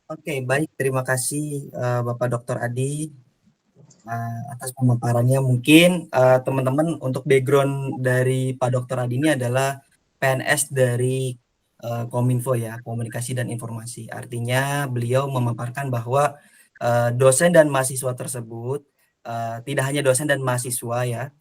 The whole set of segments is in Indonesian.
Oke, baik. Terima kasih Bapak Dr. Adi atas pemaparannya. Mungkin teman-teman untuk background dari Pak Dr. Adi ini adalah PNS dari Kominfo ya, Komunikasi dan Informasi. Artinya beliau memaparkan bahwa dosen dan mahasiswa tersebut tidak hanya dosen dan mahasiswa ya,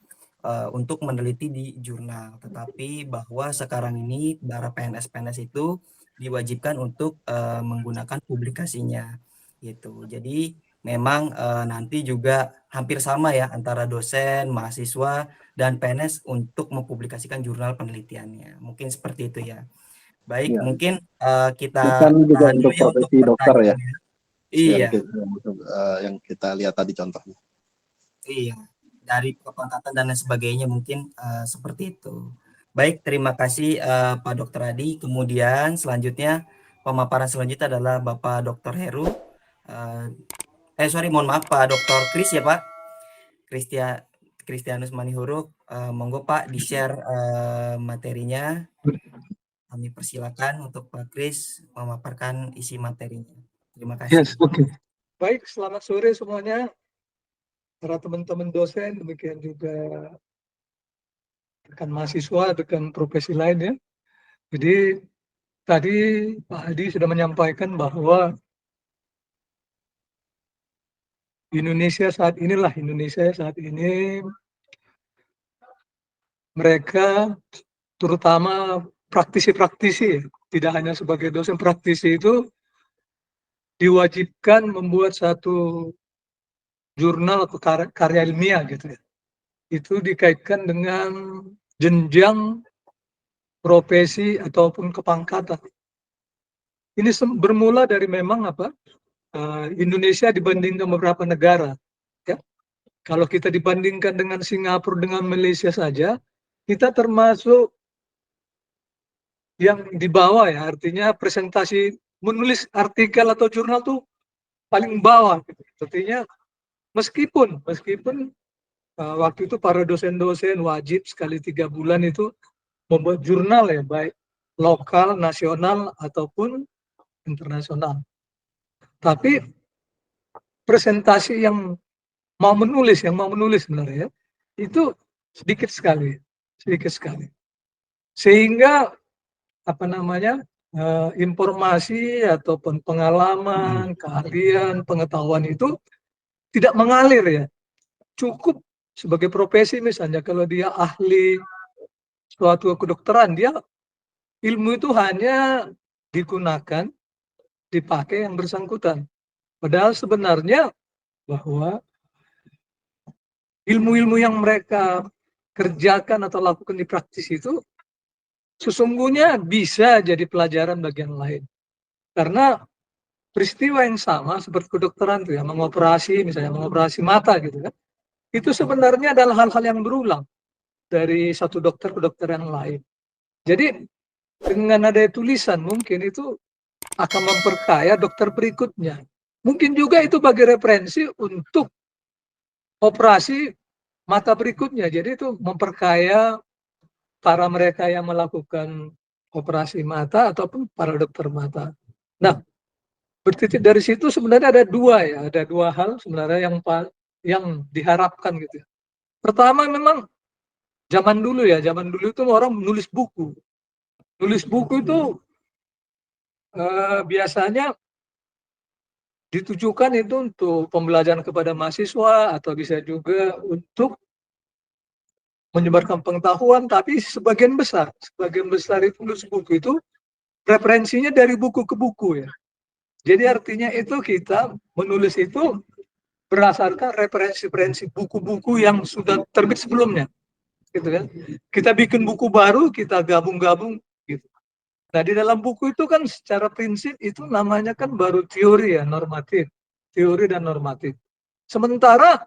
untuk meneliti di jurnal, tetapi bahwa sekarang ini para PNS-PNS itu diwajibkan untuk menggunakan publikasinya gitu. Jadi memang nanti juga hampir sama ya antara dosen, mahasiswa, dan PNS untuk mempublikasikan jurnal penelitiannya. Mungkin seperti itu ya. Baik, Ya, mungkin bukan kita juga tahan dulu untuk ya untuk profesi dokter ya, pertanyaannya. yang Iya, kita, yang kita lihat tadi contohnya. iya. Dari kepangkatan dan lain sebagainya mungkin seperti itu. Baik, terima kasih Pak Dokter Adi. Kemudian selanjutnya pemaparan selanjutnya adalah Bapak Dokter Heru. Eh, sorry, mohon maaf Pak Dokter Kris ya Pak. Kristia Kristianus Manihuruk. Monggo Pak di-share materinya. Kami persilakan untuk Pak Kris memaparkan isi materinya. Terima kasih. Yes, oke. Baik, selamat sore semuanya, para teman-teman dosen, demikian juga rekan mahasiswa, rekan profesi lain ya. Jadi tadi Pak Hadi sudah menyampaikan bahwa Indonesia saat ini mereka terutama praktisi-praktisi, tidak hanya sebagai dosen, praktisi itu diwajibkan membuat satu jurnal atau karya ilmiah gitu ya. Itu dikaitkan dengan jenjang profesi ataupun kepangkatan. Ini bermula dari memang Indonesia dibandingkan beberapa negara. Ya. Kalau kita dibandingkan dengan Singapura, dengan Malaysia saja, kita termasuk yang di bawah ya. Artinya presentasi menulis artikel atau jurnal tuh paling bawah. Gitu. Artinya meskipun waktu itu para dosen-dosen wajib sekali 3 bulan itu membuat jurnal ya, baik lokal, nasional ataupun internasional. Tapi presentasi yang mau menulis sebenarnya itu sedikit sekali, sedikit sekali. Sehingga informasi ataupun pengalaman, keahlian, pengetahuan itu tidak mengalir ya. Cukup sebagai profesi misalnya kalau dia ahli suatu kedokteran, dia ilmu itu hanya digunakan, dipakai yang bersangkutan. Padahal sebenarnya bahwa ilmu-ilmu yang mereka kerjakan atau lakukan di praktis itu sesungguhnya bisa jadi pelajaran bagian lain. Karena peristiwa yang sama seperti kedokteran itu ya, mengoperasi mata gitu kan. Itu sebenarnya adalah hal-hal yang berulang dari satu dokter ke dokter yang lain. Jadi dengan ada tulisan mungkin itu akan memperkaya dokter berikutnya. Mungkin juga itu bagi referensi untuk operasi mata berikutnya. Jadi itu memperkaya para mereka yang melakukan operasi mata ataupun para dokter mata. Nah, bertitik dari situ sebenarnya ada dua hal sebenarnya yang diharapkan gitu ya. Pertama memang zaman dulu itu orang menulis buku. Nulis buku itu biasanya ditujukan itu untuk pembelajaran kepada mahasiswa atau bisa juga untuk menyebarkan pengetahuan, tapi sebagian besar itu nulis buku itu referensinya dari buku ke buku ya. Jadi artinya itu kita menulis itu berdasarkan referensi-referensi buku-buku yang sudah terbit sebelumnya, gitu kan. Kita bikin buku baru, kita gabung-gabung gitu. Nah, di dalam buku itu kan secara prinsip itu namanya kan baru teori ya, normatif. Teori dan normatif. Sementara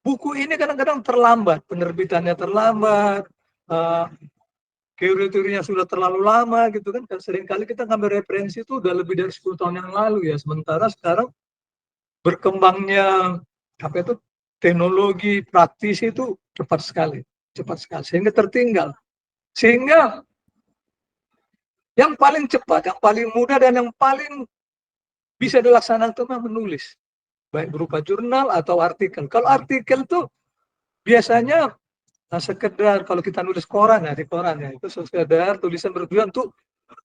buku ini kadang-kadang terlambat, penerbitannya terlambat, teori-teorinya sudah terlalu lama gitu kan. Seringkali kita ngambil referensi itu udah lebih dari 10 tahun yang lalu ya. Sementara sekarang berkembangnya teknologi praktis itu cepat sekali sehingga tertinggal. Sehingga yang paling cepat, yang paling mudah dan yang paling bisa dilaksanakan memang menulis, baik berupa jurnal atau artikel. Kalau artikel tuh biasanya sekedar kalau kita nulis koran ya, di koran ya, itu sekedar tulisan bertujuan untuk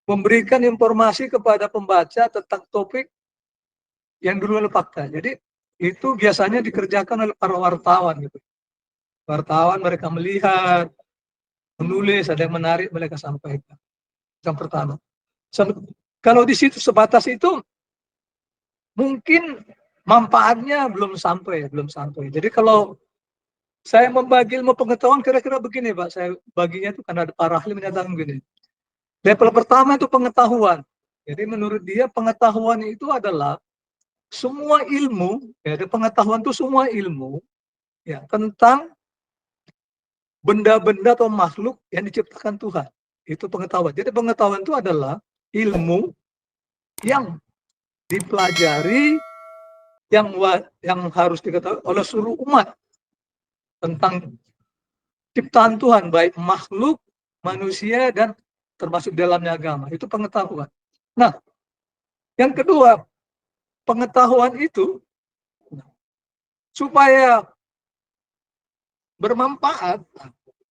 memberikan informasi kepada pembaca tentang topik yang dulu fakta. Jadi itu biasanya dikerjakan oleh para wartawan gitu. Wartawan mereka melihat, menulis, ada yang menarik mereka sampaikan. Yang pertama. Kalau di situ sebatas itu mungkin manfaatnya belum sampai. Jadi kalau saya membagi ilmu pengetahuan kira-kira begini Pak, saya baginya itu karena ada para ahli menyatakan begini. Level pertama itu pengetahuan. Jadi menurut dia pengetahuan itu adalah semua ilmu, ya, pengetahuan itu semua ilmu ya tentang benda-benda atau makhluk yang diciptakan Tuhan. Itu pengetahuan. Jadi pengetahuan itu adalah ilmu yang dipelajari yang harus diketahui oleh seluruh umat tentang ciptaan Tuhan, baik makhluk, manusia, dan termasuk dalamnya agama. Itu pengetahuan. Nah, yang kedua, pengetahuan itu supaya bermanfaat,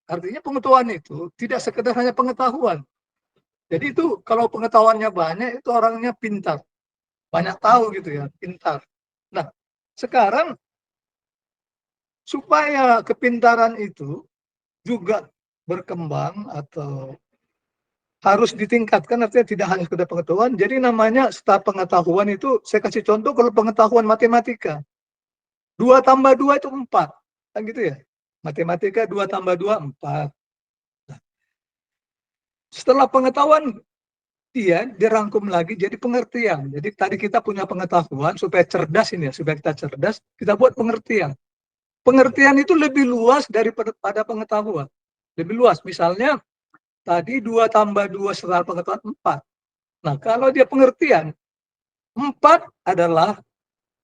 artinya pengetahuan itu tidak sekedar hanya pengetahuan. Jadi itu kalau pengetahuannya banyak, itu orangnya pintar. Banyak tahu gitu ya, pintar. Nah, sekarang supaya kepintaran itu juga berkembang atau harus ditingkatkan, artinya tidak hanya sekedar pengetahuan. Jadi namanya setelah pengetahuan itu, saya kasih contoh kalau pengetahuan matematika. 2 tambah 2 itu 4. Kan gitu ya. Matematika 2 tambah 2, 4. Nah, setelah pengetahuan, dia dirangkum lagi jadi pengertian. Jadi tadi kita punya pengetahuan, supaya cerdas ini ya, supaya kita cerdas, kita buat pengertian. Pengertian itu lebih luas daripada pengetahuan. Lebih luas. Misalnya, tadi 2 tambah 2 setelah pengetahuan 4. Nah, kalau dia pengertian, 4 adalah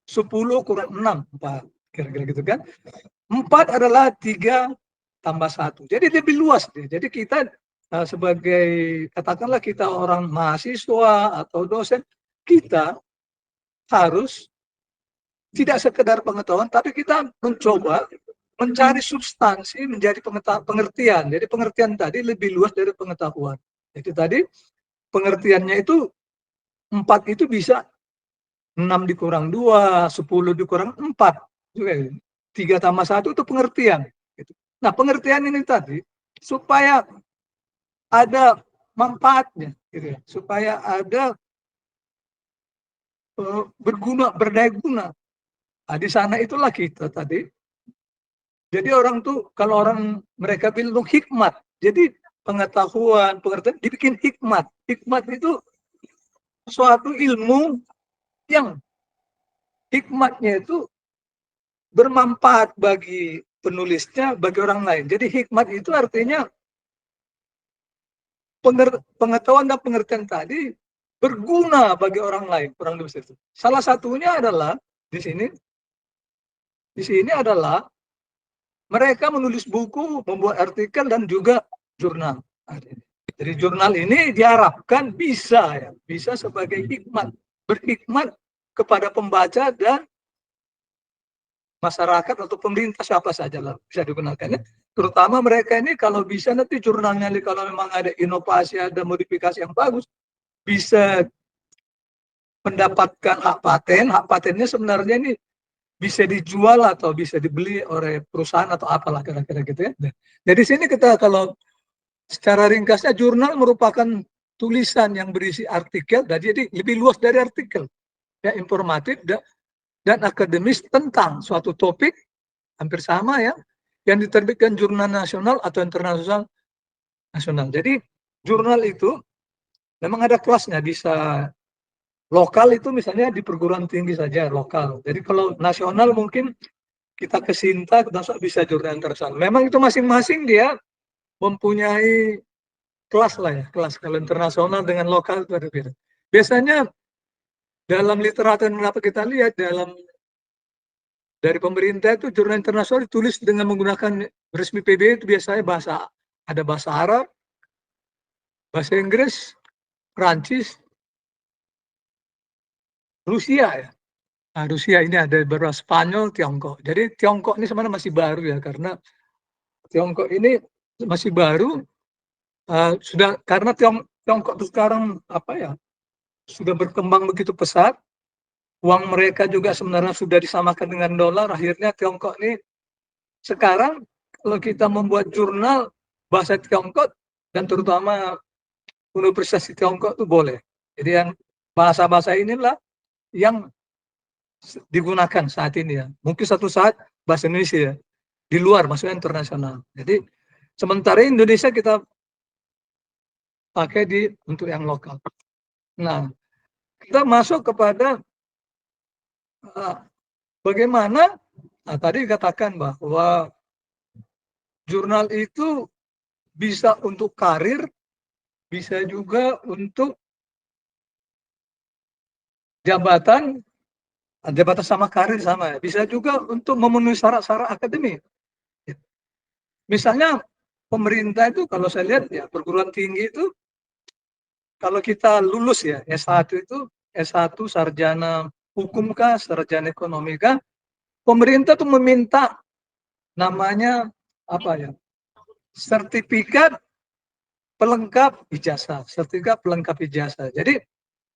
10 kurang 6. 4. Kira-kira gitu kan. 4 adalah 3 tambah 1. Jadi lebih luas. Jadi kita sebagai, katakanlah kita orang mahasiswa atau dosen, kita harus tidak sekedar pengetahuan, tapi kita mencoba mencari substansi menjadi pengertian. Jadi pengertian tadi lebih luas dari pengetahuan. Jadi tadi pengertiannya itu 4 itu bisa 6 dikurang 2, 10 dikurang 4. 3 tambah 1 itu pengertian. Nah, pengertian ini tadi supaya ada manfaatnya, gitu ya. Supaya ada berguna, berdaya guna. Nah, di sana itulah kita tadi. Jadi orang tuh, kalau orang mereka bilang hikmat. Jadi pengetahuan, pengertian dibikin hikmat. Hikmat itu suatu ilmu yang hikmatnya itu bermanfaat bagi penulisnya, bagi orang lain. Jadi hikmat itu artinya pengetahuan dan pengertian tadi berguna bagi orang lain, kurang lebih itu. Salah satunya adalah di sini adalah mereka menulis buku, membuat artikel, dan juga jurnal. Jadi jurnal ini diharapkan bisa sebagai hikmat, berhikmat kepada pembaca dan masyarakat atau pemerintah, siapa saja lah bisa digunakan. Terutama mereka ini kalau bisa nanti jurnalnya, kalau memang ada inovasi, ada modifikasi yang bagus, bisa mendapatkan hak paten. Hak patennya sebenarnya ini bisa dijual atau bisa dibeli oleh perusahaan atau apalah kira-kira gitu ya. Jadi sini kita kalau secara ringkasnya, jurnal merupakan tulisan yang berisi artikel, dan jadi lebih luas dari artikel, ya, informatif dan akademis tentang suatu topik, hampir sama ya, yang diterbitkan jurnal nasional atau internasional. Jadi jurnal itu memang ada kelasnya, bisa lokal itu misalnya di perguruan tinggi saja, lokal. Jadi kalau nasional mungkin kita ke Sinta, kita bisa jurnal internasional. Memang itu masing-masing dia mempunyai kelas lah ya, kelas. Kalau internasional dengan lokal itu ada beda. Biasanya dalam literatur yang dapat kita lihat dari pemerintah itu, jurnal internasional ditulis dengan menggunakan resmi PBB itu biasanya ada bahasa Arab, bahasa Inggris, Perancis, Rusia ya. Nah, Rusia ini ada beberapa Spanyol, Tiongkok. Jadi Tiongkok ini sebenarnya masih baru ya, karena Tiongkok ini masih baru. Sudah karena Tiongkok itu sekarang apa ya, sudah berkembang begitu pesat. Uang mereka juga sebenarnya sudah disamakan dengan dolar. Akhirnya Tiongkok ini sekarang kalau kita membuat jurnal bahasa Tiongkok dan terutama Universitas Tiongkok itu boleh. Jadi yang bahasa-bahasa inilah yang digunakan saat ini ya. Mungkin satu saat bahasa Indonesia ya, di luar maksudnya internasional. Jadi sementara Indonesia kita pakai untuk yang lokal. Nah, kita masuk kepada bagaimana. Nah, tadi dikatakan bahwa jurnal itu bisa untuk karir, bisa juga untuk jabatan sama karir sama ya. Bisa juga untuk memenuhi syarat-syarat akademik. Misalnya pemerintah itu kalau saya lihat ya, perguruan tinggi itu kalau kita lulus ya S1 itu, S1 sarjana hukum kah, sarjana ekonomi kah, pemerintah tuh meminta namanya apa ya, sertifikat pelengkap ijazah, sertifikat pelengkap ijazah. Jadi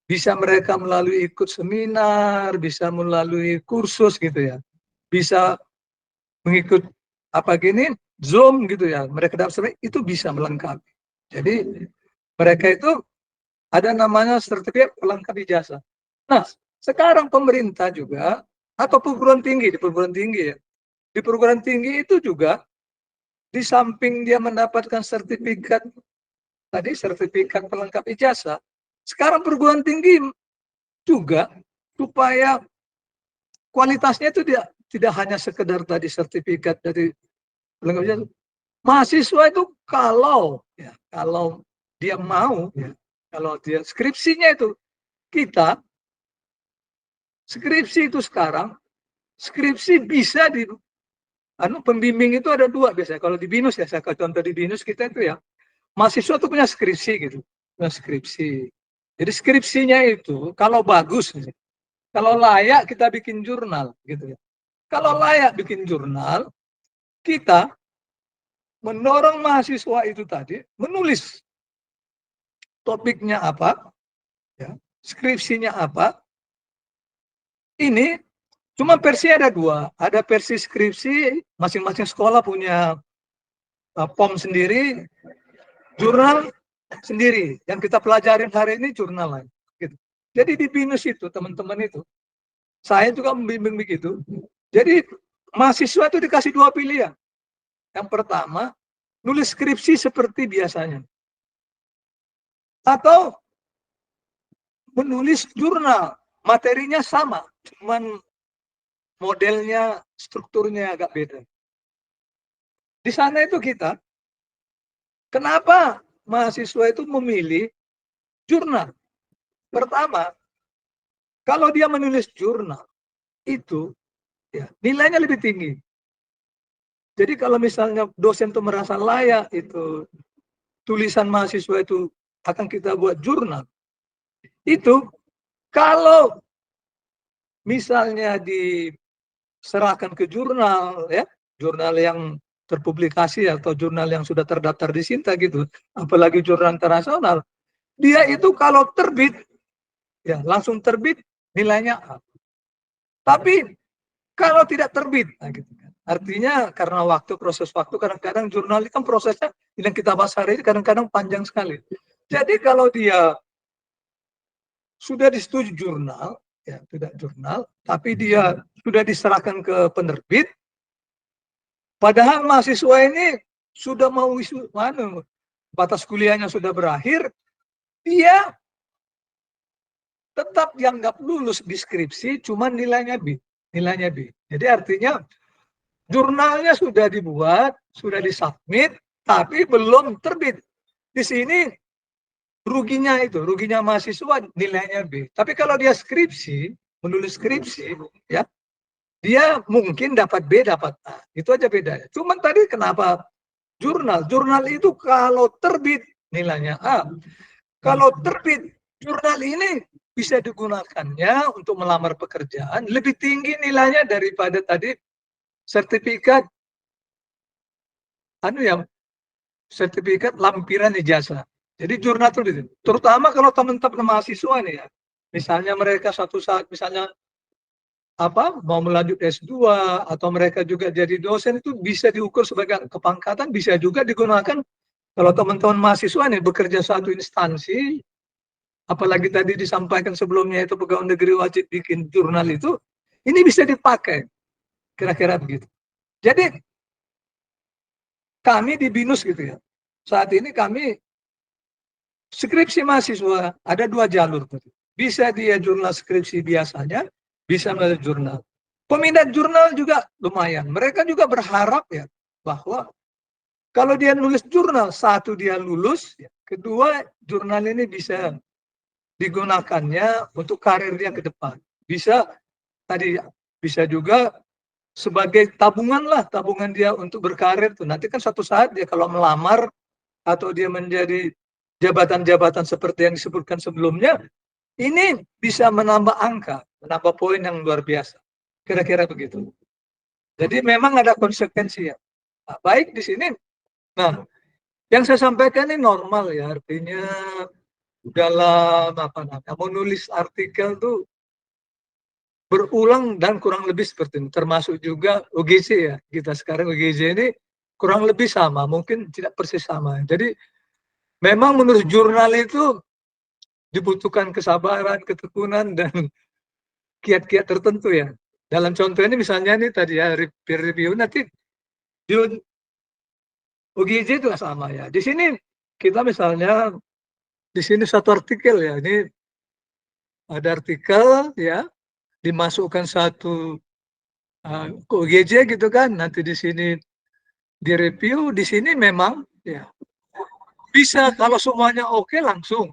bisa mereka melalui ikut seminar, bisa melalui kursus gitu ya, bisa mengikut apa gini Zoom gitu ya, mereka dapat itu bisa melengkapi. Jadi mereka itu ada namanya sertifikat pelengkap ijazah. Nah, sekarang pemerintah juga atau perguruan tinggi, di perguruan tinggi ya. Di perguruan tinggi itu juga di samping dia mendapatkan sertifikat tadi, sertifikat pelengkap ijazah, sekarang perguruan tinggi juga supaya kualitasnya itu tidak hanya sekedar tadi sertifikat dari pelengkap ijazah. Mahasiswa itu kalau dia mau ya, kalau dia skripsinya itu skripsi itu sekarang skripsi bisa di pembimbing itu ada dua biasanya. Kalau di BINUS ya, saya contoh di BINUS kita itu ya, mahasiswa tuh punya skripsi gitu, punya skripsi. Jadi skripsinya itu kalau bagus, kalau layak kita bikin jurnal gitu ya. Kalau layak bikin jurnal, kita mendorong mahasiswa itu tadi menulis topiknya apa, ya, skripsinya apa. Ini cuma versi ada dua, ada versi skripsi, masing-masing sekolah punya POM sendiri, jurnal sendiri. Yang kita pelajarin hari ini jurnal lain. Gitu. Jadi di BINUS itu teman-teman itu, saya juga membimbing begitu. Jadi mahasiswa itu dikasih dua pilihan. Yang pertama, nulis skripsi seperti biasanya. Atau menulis jurnal, materinya sama, cuman modelnya, strukturnya agak beda. Di sana itu kita, kenapa mahasiswa itu memilih jurnal? Pertama, kalau dia menulis jurnal, itu ya, nilainya lebih tinggi. Jadi kalau misalnya dosen itu merasa layak, itu tulisan mahasiswa itu akan kita buat jurnal, itu kalau misalnya diserahkan ke jurnal ya, jurnal yang terpublikasi atau jurnal yang sudah terdaftar di Sinta gitu, apalagi jurnal internasional, dia itu kalau terbit ya langsung terbit nilainya A. Tapi kalau tidak terbit, nah gitu kan. Artinya karena proses waktu kadang-kadang jurnal kan prosesnya yang kita bahas hari ini kadang-kadang panjang sekali. Jadi kalau dia sudah disetujui jurnal, ya tidak jurnal, tapi dia sudah diserahkan ke penerbit, padahal mahasiswa ini sudah mau batas kuliahnya sudah berakhir, dia tetap dianggap lulus di skripsi, cuman nilainya B. Jadi artinya jurnalnya sudah dibuat, sudah disubmit, tapi belum terbit. Di sini ruginya mahasiswa nilainya B. Tapi kalau dia menulis skripsi, ya, dia mungkin dapat B, dapat A. Itu aja bedanya. Cuman tadi kenapa jurnal? Jurnal itu kalau terbit nilainya A. Kalau terbit jurnal ini bisa digunakannya untuk melamar pekerjaan lebih tinggi nilainya daripada tadi sertifikat sertifikat lampiran ijazah. Jadi jurnal itu, terutama kalau teman-teman mahasiswa nih ya, misalnya mereka suatu saat misalnya mau melanjut S2 atau mereka juga jadi dosen, itu bisa diukur sebagai kepangkatan, bisa juga digunakan kalau teman-teman mahasiswa nih bekerja satu instansi, apalagi tadi disampaikan sebelumnya itu pegawai negeri wajib bikin jurnal itu, ini bisa dipakai, kira-kira begitu. Jadi kami di BINUS gitu ya, saat ini kami skripsi mahasiswa ada 2 jalur. Bisa dia jurnal skripsi biasanya, bisa melalui jurnal. Peminat jurnal juga lumayan. Mereka juga berharap ya bahwa kalau dia nulis jurnal, satu dia lulus, kedua jurnal ini bisa digunakannya untuk karir dia ke depan. Bisa juga sebagai tabungan dia untuk berkarir tuh. Nanti kan suatu saat dia kalau melamar atau dia menjadi jabatan-jabatan seperti yang disebutkan sebelumnya, ini bisa menambah angka, menambah poin yang luar biasa. Kira-kira begitu. Jadi memang ada konsekuensi ya. Nah, baik di sini. Nah, yang saya sampaikan ini normal ya, artinya dalam menulis artikel tuh berulang dan kurang lebih seperti ini. Termasuk juga UGC ya. Kita sekarang UGC ini kurang lebih sama, mungkin tidak persis sama. Jadi memang menurut jurnal itu dibutuhkan kesabaran, ketekunan, dan kiat-kiat tertentu ya. Dalam contoh ini misalnya nih tadi ya, peer review, nanti di UGJ itu sama ya. Di sini kita misalnya, di sini satu artikel ya, ini ada artikel ya, dimasukkan satu ke UGJ gitu kan, nanti di sini direview, di sini memang ya bisa kalau semuanya oke langsung.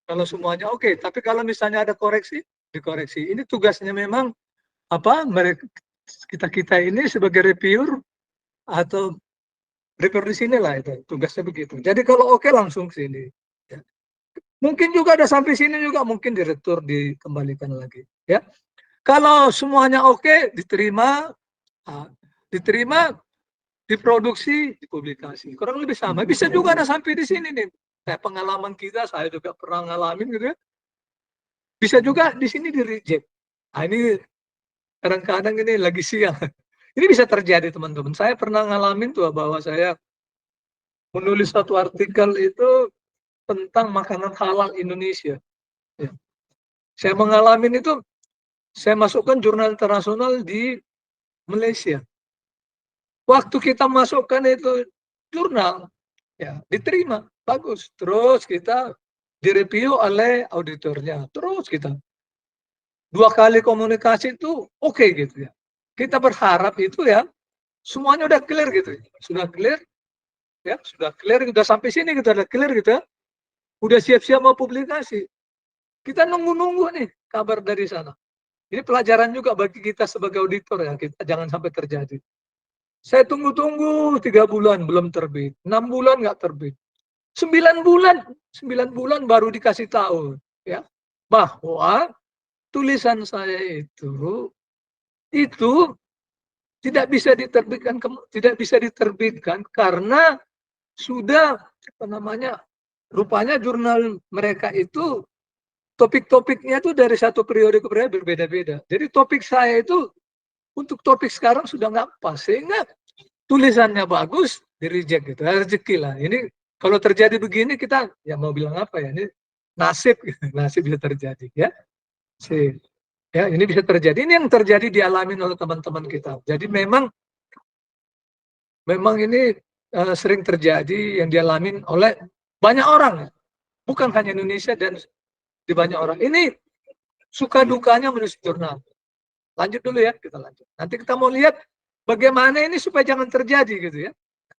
Kalau semuanya oke, tapi kalau misalnya ada koreksi, dikoreksi. Ini tugasnya memang kita ini sebagai reviewer atau reviewer di sini lah, itu tugasnya begitu. Jadi kalau oke langsung sini. Ya. Mungkin juga ada sampai sini juga mungkin diretur, dikembalikan lagi. Ya. Kalau semuanya oke, diterima, diproduksi, dipublikasi. Kurang lebih sama. Bisa juga ada sampai di sini nih. Kayak pengalaman kita, saya juga pernah ngalamin gitu ya. Bisa juga di sini di reject. Nah, ini kadang-kadang ini lagi siang. Ini bisa terjadi teman-teman. Saya pernah ngalamin tuh bahwa saya menulis satu artikel itu tentang makanan halal Indonesia. Ya. Saya mengalami itu, saya masukkan jurnal internasional di Malaysia. Waktu kita masukkan itu jurnal, ya diterima, bagus. Terus kita direview oleh auditornya. Terus kita 2 kali komunikasi itu oke gitu ya. Kita berharap itu ya semuanya udah clear gitu. Sudah clear, ya sudah clear, sudah sampai sini kita udah clear gitu ya. Udah siap-siap mau publikasi. Kita nunggu-nunggu nih kabar dari sana. Ini pelajaran juga bagi kita sebagai auditor ya, kita jangan sampai terjadi. Saya tunggu-tunggu 3 bulan belum terbit, 6 bulan nggak terbit, 9 bulan baru dikasih tahu ya bahwa tulisan saya itu tidak bisa diterbitkan karena sudah rupanya jurnal mereka itu topik-topiknya itu dari satu periode ke periode berbeda-beda. Jadi topik saya itu untuk topik sekarang sudah nggak pas, sehingga tulisannya bagus di reject gitu. Rezeki lah. Ini kalau terjadi begini kita ya mau bilang apa ya? Ini nasib, nasib bisa terjadi ya. Ya, ini bisa terjadi. Ini yang terjadi dialami oleh teman-teman kita. Jadi memang ini sering terjadi yang dialami oleh banyak orang, bukan hanya Indonesia dan di banyak orang. Ini suka dukanya menulis jurnal. Lanjut dulu ya, kita lanjut. Nanti kita mau lihat bagaimana ini supaya jangan terjadi gitu ya.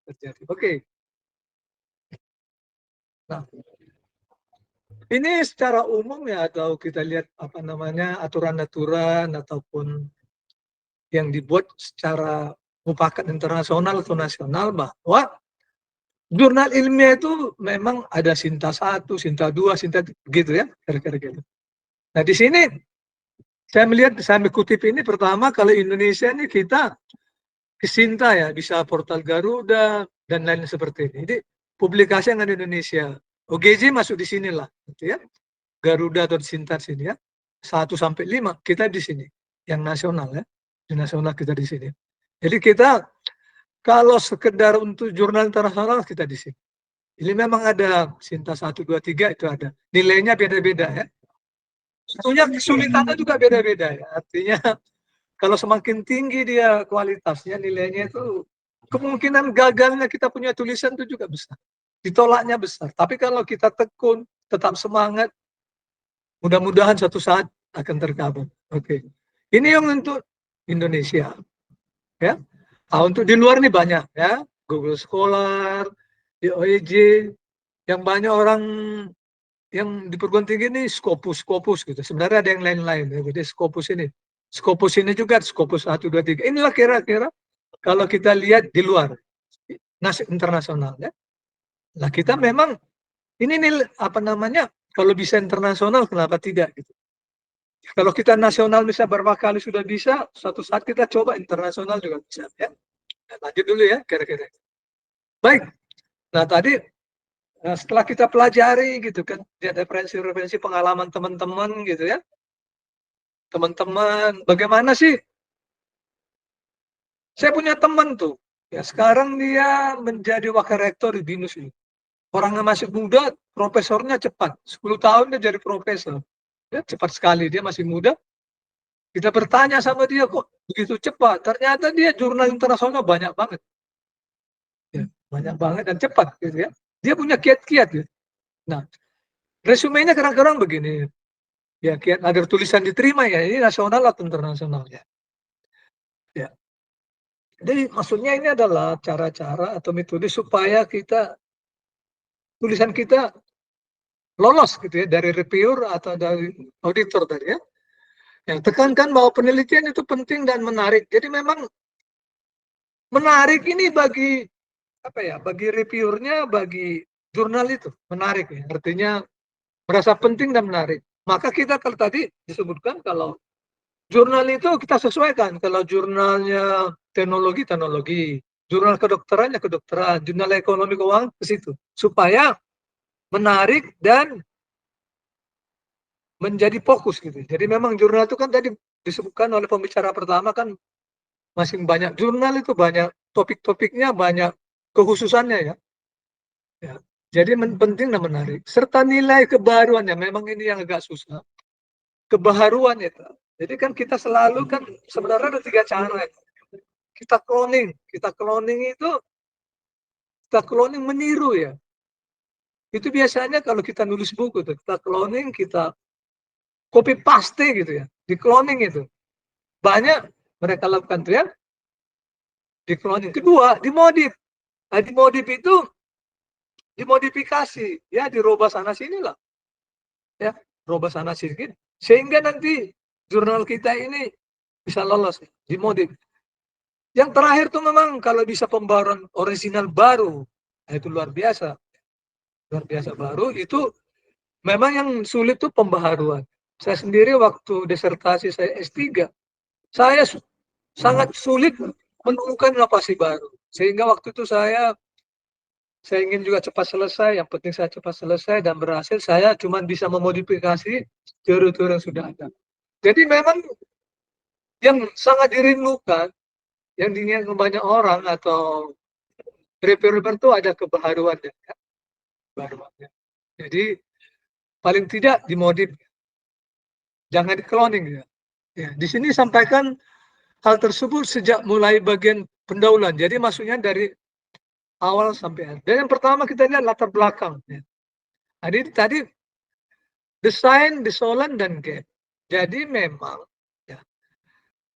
Terjadi. Oke. Nah, ini secara umum ya, atau kita lihat aturan-aturan ataupun yang dibuat secara mufakat internasional atau nasional, bahwa Jurnal ilmiah itu memang ada Sinta 1, Sinta 2, Sinta gitu ya, kira-kira gitu. Nah, di sini saya mengutip ini pertama kalau Indonesia ini kita ke Sinta ya, bisa portal Garuda dan lain seperti ini. Jadi publikasi yang ada di Indonesia. OGJ masuk di sinilah, gitu ya. Garuda atau Sinta sini ya. 1 sampai 5 kita di sini. Yang nasional ya. Di nasional kita di sini. Jadi kita kalau sekedar untuk jurnal internasional kita di sini. Ini memang ada Sinta 1, 2, 3 itu ada. Nilainya beda-beda ya. Tentunya kesulitannya juga beda-beda ya. Artinya kalau semakin tinggi dia kualitasnya, nilainya itu kemungkinan gagalnya kita punya tulisan itu juga besar. Ditolaknya besar. Tapi kalau kita tekun, tetap semangat, mudah-mudahan suatu saat akan terkabul. Oke. Ini yang untuk Indonesia. Ya. Nah, untuk di luar nih banyak ya. Google Scholar, di OEJ, yang banyak orang yang di perguruan tinggi ini Scopus gitu. Sebenarnya ada yang lain-lain ya. Jadi Scopus ini juga Scopus 1, 2, 3. Inilah kira-kira kalau kita lihat di luar nasib internasional ya. Nah, kita memang ini nih apa namanya? Kalau bisa internasional kenapa tidak gitu. Kalau kita nasional bisa berapa kali sudah bisa, suatu saat kita coba internasional juga bisa ya. Nah, lanjut dulu ya kira-kira. Baik. Nah, tadi setelah kita pelajari gitu kan, referensi-referensi pengalaman teman-teman gitu ya. Teman-teman, bagaimana sih? Saya punya teman tuh, ya sekarang dia menjadi wakil rektor di BINUS ini. Orangnya masih muda, profesornya cepat. 10 tahun dia jadi profesor. Ya, cepat sekali, dia masih muda. Kita bertanya sama dia, kok begitu cepat? Ternyata dia jurnal internasional banyak banget. Ya, banyak banget dan cepat gitu ya. Dia punya kiat-kiat ya. Nah, resumenya kadang-kadang begini. Ya, kiat agar tulisan diterima ya, ini nasional atau internasional ya. Ya. Jadi maksudnya ini adalah cara-cara atau metode supaya tulisan kita lolos gitu ya dari reviewer atau dari auditor tadi ya. Yang tekankan bahwa penelitian itu penting dan menarik. Jadi memang menarik ini bagi apa ya? Bagi reviewernya, bagi jurnal itu menarik ya. Artinya merasa penting dan menarik. Maka kita kalau tadi disebutkan kalau jurnal itu kita sesuaikan. Kalau jurnalnya teknologi, jurnal kedokteran, jurnal ekonomi keuangan ke situ. Supaya menarik dan menjadi fokus gitu. Jadi memang jurnal itu kan tadi disebutkan oleh pembicara pertama kan masih banyak jurnal itu banyak topik-topiknya, banyak kekhususannya ya. Ya. Jadi penting dan menarik. Serta nilai kebaruannya, memang ini yang agak susah. Kebaharuan itu. Jadi kan kita selalu kan sebenarnya ada 3 cara. Kita cloning itu kita cloning meniru ya. Itu biasanya kalau kita nulis buku tuh, kita cloning, kita copy paste gitu ya, di cloning itu. Banyak mereka lakukan tuh ya, di cloning. Kedua, dimodif. Nah, dimodif itu dimodifikasi, ya dirubah sana sini lah. Ya, rubah sana sini. Sehingga nanti jurnal kita ini bisa lolos, dimodif. Yang terakhir tuh memang kalau bisa pembaruan original baru, nah itu luar biasa. Luar biasa baru, itu memang yang sulit tuh pembaharuan. Saya sendiri waktu disertasi saya S3, saya sangat sulit menemukan inovasi baru. Sehingga waktu itu saya ingin juga cepat selesai, yang penting saya cepat selesai dan berhasil, saya cuma bisa memodifikasi teori-teori yang sudah ada. Jadi memang yang sangat dirindukan, yang diinginkan banyak orang atau reviewer itu ada kebaharuannya. Ya. Kebaharuannya. Jadi paling tidak dimodif, jangan di-cloning ya. Ya, di sini sampaikan hal tersebut sejak mulai bagian pendahuluan. Jadi maksudnya dari awal sampai akhir. Dan yang pertama kita lihat latar belakang. Ya. Jadi tadi desain, desolan, dan gap. Jadi memang ya,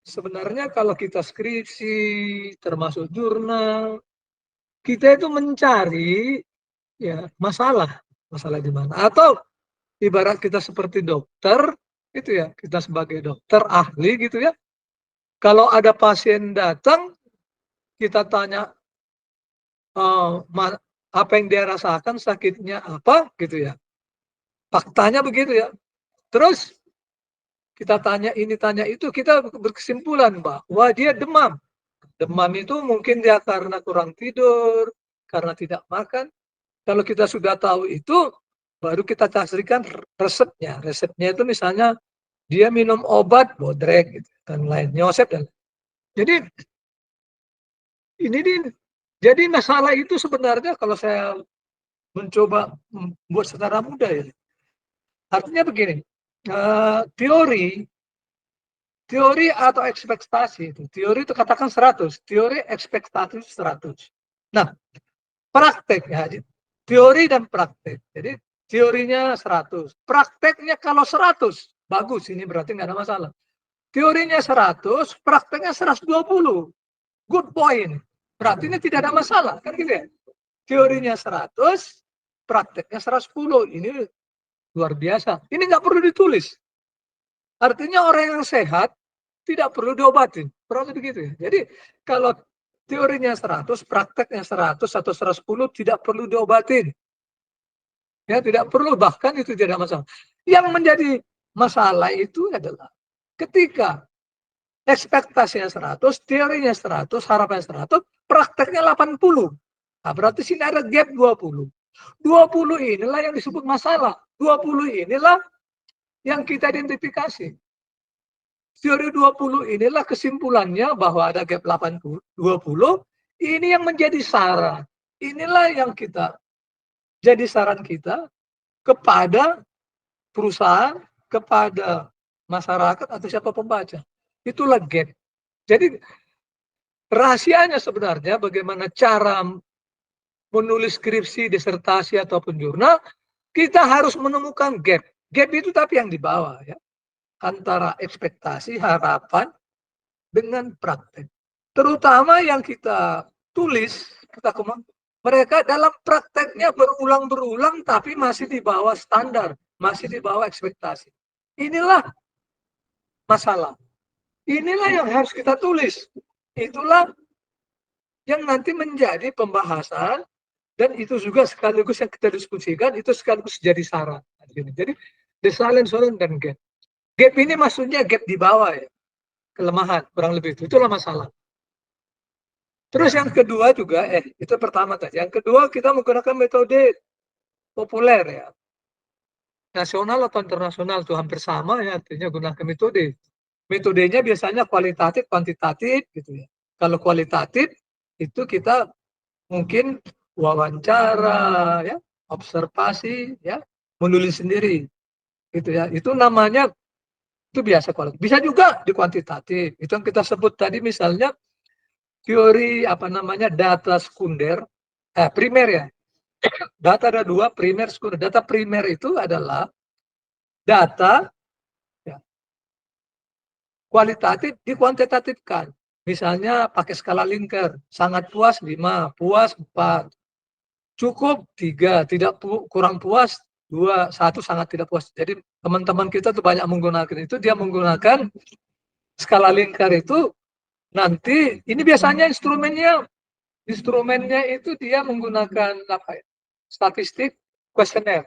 sebenarnya kalau kita skripsi, termasuk jurnal, kita itu mencari ya masalah di mana. Atau ibarat kita seperti dokter, itu ya kita sebagai dokter ahli gitu ya. Kalau ada pasien datang, kita tanya apa yang dia rasakan, sakitnya apa gitu ya. Faktanya begitu ya. Terus kita tanya ini, tanya itu, kita berkesimpulan bahwa dia demam. Demam itu mungkin dia karena kurang tidur, karena tidak makan. Kalau kita sudah tahu itu, baru kita kasihkan resepnya. Resepnya itu misalnya dia minum obat bodrek gitu, dan lain nyosep dan jadi ini jadi masalah itu sebenarnya kalau saya mencoba membuat secara mudah ya. Artinya begini, teori atau ekspektasi itu. Teori itu katakan 100, teori ekspektasi 100. Nah, praktek ya, teori dan praktek. Jadi teorinya 100, prakteknya kalau 100, bagus, ini berarti nggak ada masalah. Teorinya 100, prakteknya 120. Good point. Berarti ini tidak ada masalah, kan gitu ya. Teorinya 100, prakteknya 110. Ini luar biasa. Ini nggak perlu ditulis. Artinya orang yang sehat tidak perlu diobatin. Kurang begitu ya. Jadi kalau teorinya 100, prakteknya 100 atau 110 tidak perlu diobatin. Ya, tidak perlu, bahkan itu tidak ada masalah. Yang menjadi masalah itu adalah ketika ekspektasinya 100, teorinya 100, harapannya 100, prakteknya 80. Nah, berarti sini ada gap 20. 20 inilah yang disebut masalah. 20 inilah yang kita identifikasi. Teori 20 inilah kesimpulannya bahwa ada gap 80, 20, ini yang menjadi saran. Inilah yang kita, jadi saran kita kepada perusahaan, kepada masyarakat atau siapa pembaca. Itulah gap. Jadi rahasianya sebenarnya bagaimana cara menulis skripsi, disertasi ataupun jurnal, kita harus menemukan gap. Gap itu tapi yang di bawah ya. Antara ekspektasi, harapan dengan praktek. Terutama yang kita tulis, mereka dalam prakteknya berulang-berulang tapi masih di bawah standar, masih di bawah ekspektasi. Inilah masalah. Inilah yang harus kita tulis. Itulah yang nanti menjadi pembahasan, dan itu juga sekaligus yang kita diskusikan, itu sekaligus jadi saran. Jadi desalen, dan gap. Gap ini maksudnya gap di bawah ya. Kelemahan, kurang lebih itu. Itulah masalah. Terus yang kedua juga, itu pertama tadi. Yang kedua kita menggunakan metode populer ya. Nasional atau internasional itu hampir sama ya, artinya gunakan metode. Metodenya biasanya kualitatif, kuantitatif gitu ya. Kalau kualitatif itu kita mungkin wawancara ya, observasi ya, menulis sendiri. Gitu ya. Itu namanya itu biasa kualitatif. Bisa juga di kuantitatif. Itu yang kita sebut tadi misalnya teori data sekunder, primer ya. Data ada dua, primer, sekunder. Data primer itu adalah data ya, kualitatif dikuantitatifkan. Misalnya pakai skala Likert, sangat puas 5, puas 4, cukup 3, tidak kurang puas 2, 1 sangat tidak puas. Jadi teman-teman kita tuh banyak menggunakan itu, dia menggunakan skala Likert itu. Nanti ini biasanya instrumennya itu dia menggunakan statistik kuesioner.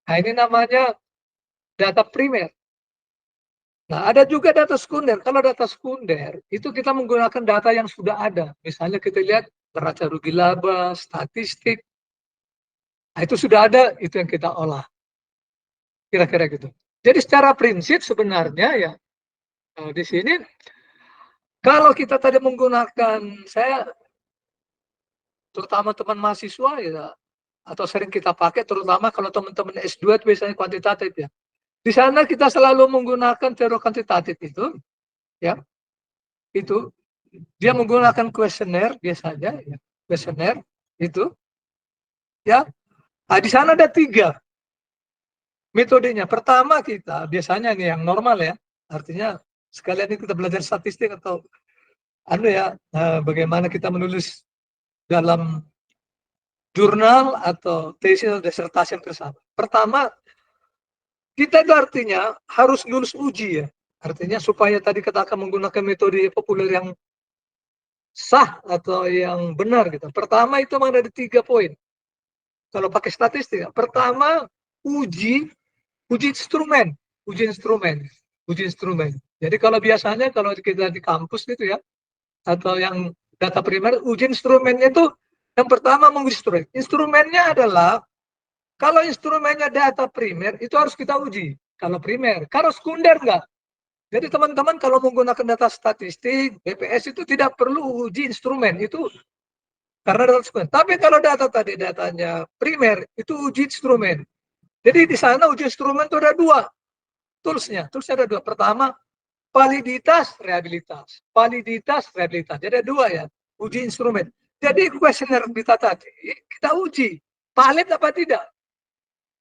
Nah, ini namanya data primer. Nah, ada juga data sekunder. Kalau data sekunder itu kita menggunakan data yang sudah ada. Misalnya kita lihat neraca rugi laba, statistik. Nah, itu sudah ada, itu yang kita olah. Kira-kira gitu. Jadi secara prinsip sebenarnya ya di sini kalau kita tadi menggunakan, saya terutama teman mahasiswa ya, atau sering kita pakai, terutama kalau teman-teman S2 itu biasanya kuantitatif ya. Di sana kita selalu menggunakan teori kuantitatif itu, ya, itu dia menggunakan kuesioner biasanya, ya, kuesioner itu, ya. Nah, di sana ada 3 metodenya. Pertama kita biasanya nih yang normal ya, artinya sekalian kita belajar statistik atau bagaimana kita menulis dalam jurnal atau tesis atau disertasi yang bersama. Pertama, kita itu artinya harus lulus uji ya. Artinya supaya tadi katakan menggunakan metode populer yang sah atau yang benar gitu. Pertama itu memang ada 3 poin. kalau pakai statistik. Pertama, uji instrumen, uji instrumen, uji instrumen. Jadi kalau biasanya kalau kita di kampus gitu ya, atau yang data primer, uji instrumennya itu yang pertama menguji instrumen. Instrumennya adalah kalau instrumennya data primer itu harus kita uji. Kalau primer, kalau sekunder enggak. Jadi teman-teman kalau menggunakan data statistik, BPS itu tidak perlu uji instrumen, itu karena data sekunder. Tapi kalau data tadi datanya primer, itu uji instrumen. Jadi di sana uji instrumen itu ada dua toolsnya. Toolsnya ada dua. Pertama, validitas, rehabilitas. Validitas, rehabilitas. Jadi ada dua ya, uji instrumen. Jadi kuesioner kita tadi, kita uji. Valid apa tidak?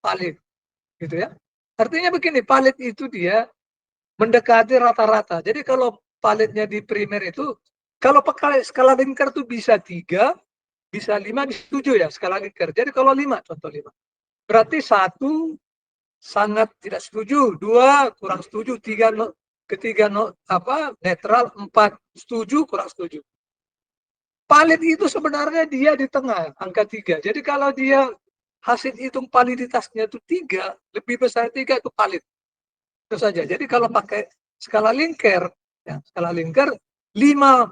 Valid. Gitu ya. Artinya begini, valid itu dia mendekati rata-rata. Jadi kalau validnya di primer itu, kalau pakai skala Likert itu bisa 3, bisa 5, bisa 7 ya skala Likert. Jadi kalau 5, contoh 5. Berarti 1 sangat tidak setuju, 2 kurang setuju, 3 ketiga netral, 4 setuju, kurang setuju. Valid itu sebenarnya dia di tengah, angka 3. Jadi kalau dia hasil hitung validitasnya itu 3, lebih besar 3 itu valid. Itu saja. Jadi kalau pakai skala Likert, ya, skala Likert 5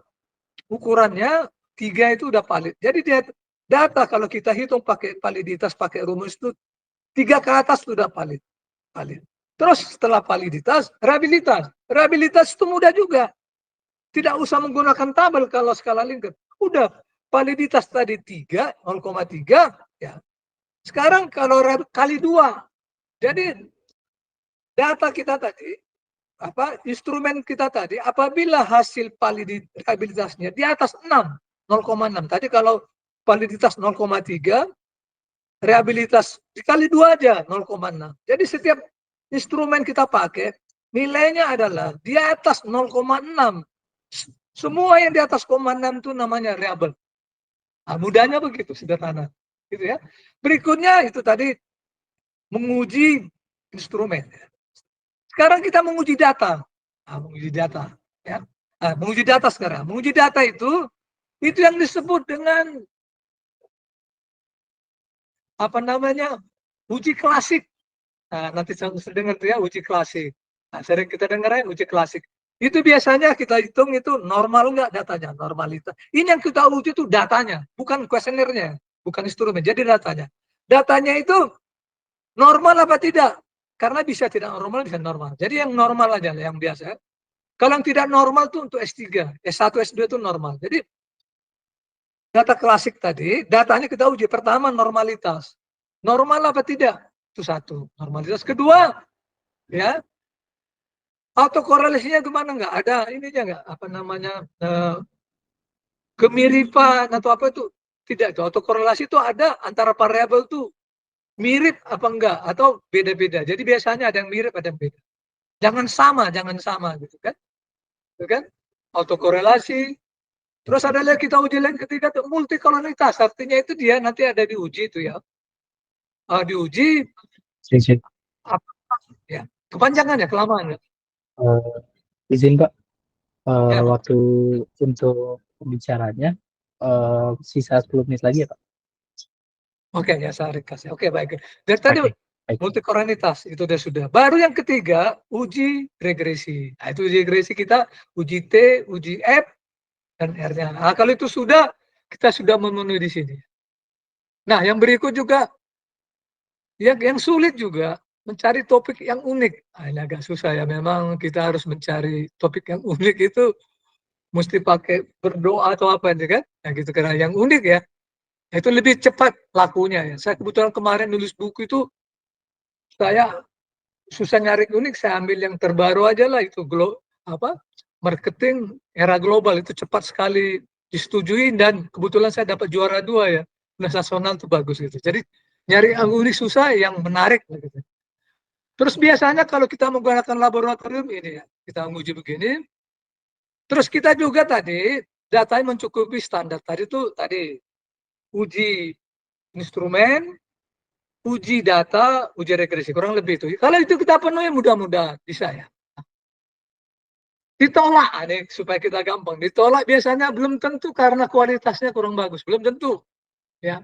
ukurannya, 3 itu udah valid. Jadi dia data kalau kita hitung pakai validitas, pakai rumus itu 3 ke atas sudah valid. Valid. Terus setelah validitas, rehabilitas. Rehabilitas itu mudah juga. Tidak usah menggunakan tabel kalau skala Likert. Udah validitas tadi 3, 0,3 ya. Sekarang kalau kali 2. Jadi data kita tadi, instrumen kita tadi, apabila hasil validitasnya di atas 6, 0,6. Tadi kalau validitas 0,3, rehabilitas dikali 2 aja 0,6. Jadi setiap instrumen kita pakai, nilainya adalah di atas 0,6. Semua yang di atas 0,6 itu namanya reliable. Nah, mudahnya begitu, sederhana. Gitu ya. Berikutnya itu tadi menguji instrumen. Sekarang kita menguji data. Nah, menguji data. Ya. Nah, menguji data sekarang. Menguji data itu yang disebut dengan uji klasik. Nah, nanti saya dengar ya uji klasik. Nah, sering kita dengarnya uji klasik. Itu biasanya kita hitung itu normal enggak datanya, normalitas. Ini yang kita uji itu datanya, bukan kuesionernya, bukan instrumen. Jadi datanya. Datanya itu normal apa tidak? Karena bisa tidak normal, bisa normal. Jadi yang normal aja, yang biasa. Kalau yang tidak normal itu untuk S3, S1, S2 itu normal. Jadi data klasik tadi, datanya kita uji. Pertama, normalitas. Normal apa tidak? Itu satu. Normalitas. Kedua, ya, autokorelasinya gimana? Enggak ada ininya enggak? Kemiripan atau apa itu? Tidak. Itu autokorelasi itu ada antara variabel itu mirip apa enggak atau beda-beda. Jadi biasanya ada yang mirip, ada yang beda. Jangan sama gitu kan? Gitu kan? Autokorelasi. Terus ada lagi kita uji lagi ketiga tuh multikolonitas. Artinya itu dia nanti ada diuji itu ya. Diuji apa ya? Kepanjangan ya, kelamaan ya. Izin Pak, Ya, Pak. waktu untuk pembicaranya sisa 10 menit lagi ya Pak. Oke, ya saya kasih. Oke, baik. Dari tadi Oke, baik. multikolonitas itu sudah. Baru yang ketiga, uji regresi. Nah, itu uji regresi kita uji T, uji F, dan R-nya. Nah, kalau itu sudah, kita sudah memenuhi di sini. Nah, yang berikut juga, yang sulit juga, mencari topik yang unik. Nah, ini agak susah ya. Memang kita harus mencari topik yang unik itu mesti pakai berdoa atau apa aja kan? Nah, gitu karena yang unik ya. Itu lebih cepat lakunya ya. Saya kebetulan kemarin nulis buku itu saya susah nyari unik, saya ambil yang terbaru aja lah itu marketing era global itu cepat sekali disetujui dan kebetulan saya dapat juara 2 ya. Nasional itu bagus gitu. Jadi nyari yang unik susah, yang menarik gitu. Terus biasanya kalau kita menggunakan laboratorium ini ya, kita menguji begini. Terus kita juga tadi datanya mencukupi standar tadi uji instrumen, uji data, uji regresi, kurang lebih itu. Kalau itu kita penuhi mudah-mudahan bisa ya. Ditolak, nih supaya kita gampang. Ditolak biasanya belum tentu karena kualitasnya kurang bagus, belum tentu. Ya.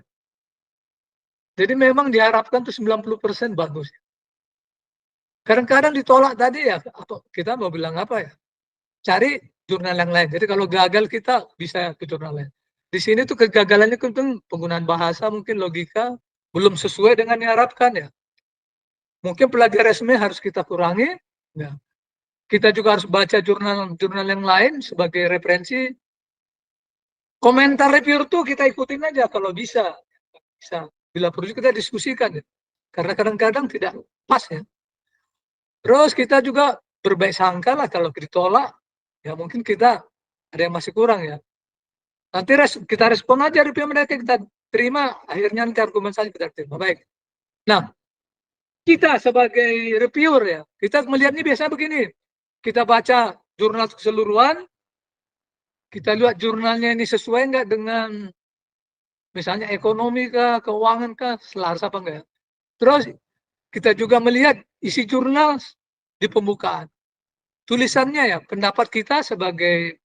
Jadi memang diharapkan tuh 90% bagus. Kadang-kadang ditolak tadi ya, kita mau bilang apa ya? Cari jurnal yang lain. Jadi kalau gagal kita bisa ke jurnal lain. Di sini tuh kegagalannya kan penggunaan bahasa, mungkin logika belum sesuai dengan yang diharapkan ya. Mungkin plagiarisme harus kita kurangi. Ya. Kita juga harus baca jurnal-jurnal yang lain sebagai referensi. Komentar reviewer tuh kita ikutin aja kalau bisa. Bisa. Bila perlu kita diskusikan ya. Karena kadang-kadang tidak pas ya. Terus kita juga berbaik sangka lah kalau ditolak. Ya mungkin kita ada yang masih kurang ya. Nanti kita respon aja review mereka, kita terima, akhirnya nanti argumen saja kita terima. Baik. Nah, kita sebagai reviewer ya, kita melihatnya biasanya begini. Kita baca jurnal keseluruhan, kita lihat jurnalnya ini sesuai nggak dengan misalnya ekonomi kah, keuangan kah, selaras apa enggak. Terus kita juga melihat isi jurnal di pembukaan. Tulisannya ya, pendapat kita sebagai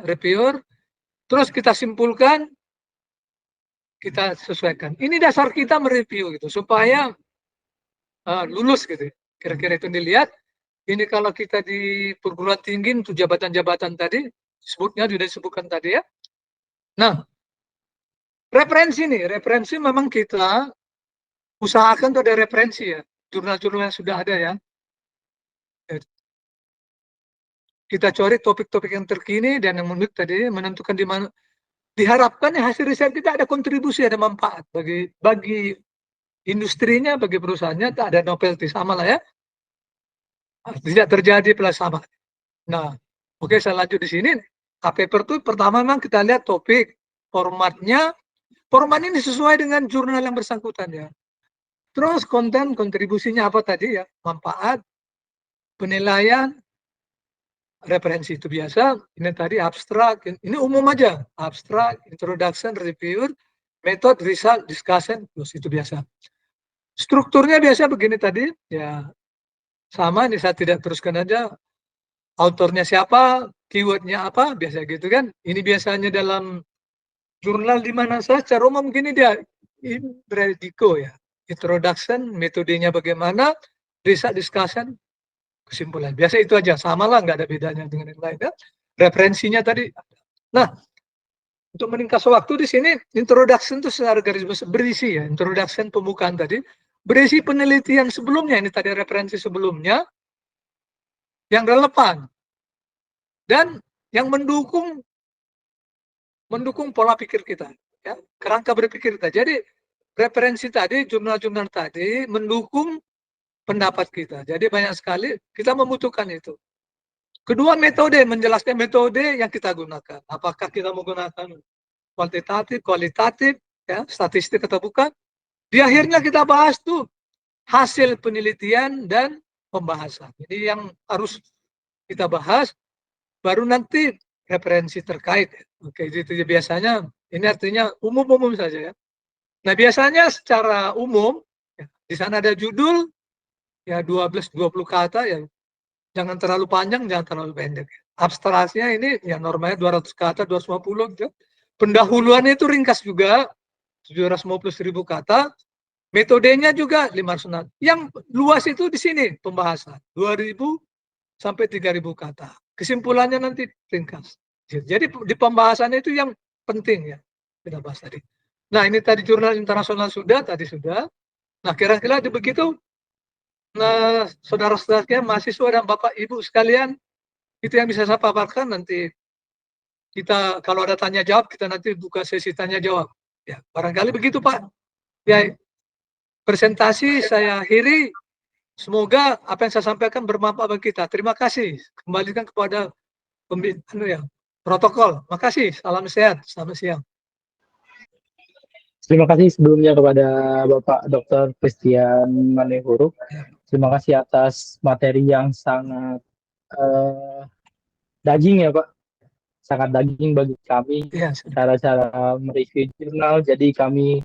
reviewer, terus kita simpulkan, kita sesuaikan. Ini dasar kita mereview gitu, supaya lulus gitu. Kira-kira itu dilihat. Ini kalau kita di perguruan tinggi untuk jabatan-jabatan tadi, sebutnya sudah disebutkan tadi ya. Nah, referensi memang kita usahakan tuh ada referensi ya, jurnal-jurnal yang sudah ada ya. Kita cari topik-topik yang terkini dan yang menarik tadi, menentukan di mana. Diharapkan ya hasil riset kita ada kontribusi, ada manfaat bagi industrinya, bagi perusahaannya, tak ada novelty, sama lah ya. Tidak terjadi sama. Nah, oke, saya lanjut di sini. Paper itu pertama memang kita lihat topik, formatnya. Format ini sesuai dengan jurnal yang bersangkutan ya. Terus konten, kontribusinya apa tadi ya, manfaat, penilaian, referensi itu biasa. Ini tadi abstrak, ini umum aja. Abstrak, introduction, review, method, result, discussion, terus itu biasa. Strukturnya biasa begini tadi, ya sama, ini saya tidak teruskan aja. Autornya siapa, keywordnya apa, biasa gitu kan. Ini biasanya dalam jurnal di mana saja, secara umum begini dia, Bradiko ya. Introduction, metodenya bagaimana, result, discussion, kesimpulan. Biasa itu aja, sama lah, nggak ada bedanya dengan yang lain. Ya. Referensinya tadi. Nah, untuk meningkas waktu di sini, introduction itu secara garis besar berisi ya. Introduction pembukaan tadi, berisi penelitian sebelumnya, ini tadi referensi sebelumnya, yang relevan. Dan yang mendukung pola pikir kita. Ya, kerangka berpikir kita. Jadi, referensi tadi, jurnal-jurnal tadi, mendukung pendapat kita. Jadi banyak sekali kita membutuhkan itu. Kedua, metode, menjelaskan metode yang kita gunakan. Apakah kita menggunakan kuantitatif, kualitatif, ya, statistik atau bukan. Di akhirnya kita bahas tuh hasil penelitian dan pembahasan. Ini yang harus kita bahas, baru nanti referensi terkait. Oke, itu biasanya, ini artinya umum-umum saja ya. Nah, biasanya secara umum, ya, di sana ada judul, ya 12-20 kata ya, jangan terlalu panjang, jangan terlalu pendek. Abstraksinya ini ya normalnya 200 kata, 250 gitu. Pendahuluannya itu ringkas juga, 750.000 kata. Metodenya juga 500. Yang luas itu di sini pembahasan, 2.000 sampai 3.000 kata. Kesimpulannya nanti ringkas. Jadi di pembahasannya itu yang penting ya, kita bahas tadi. Nah, ini tadi jurnal internasional sudah, tadi sudah. Nah, kira-kira begitu. Nah, saudara-saudara mahasiswa dan Bapak Ibu sekalian, itu yang bisa saya paparkan. Nanti kita kalau ada tanya jawab, kita nanti buka sesi tanya jawab. Ya, barangkali begitu Pak. Ya, presentasi saya akhiri. Semoga apa yang saya sampaikan bermanfaat bagi kita. Terima kasih. Kembalikan kepada protokol. Makasih. Salam sehat. Selamat siang. Terima kasih sebelumnya kepada Bapak Dr. Christian Manehuru. Terima kasih atas materi yang sangat daging ya Pak. Sangat daging bagi kami. Ya, cara-cara mereview jurnal. Jadi kami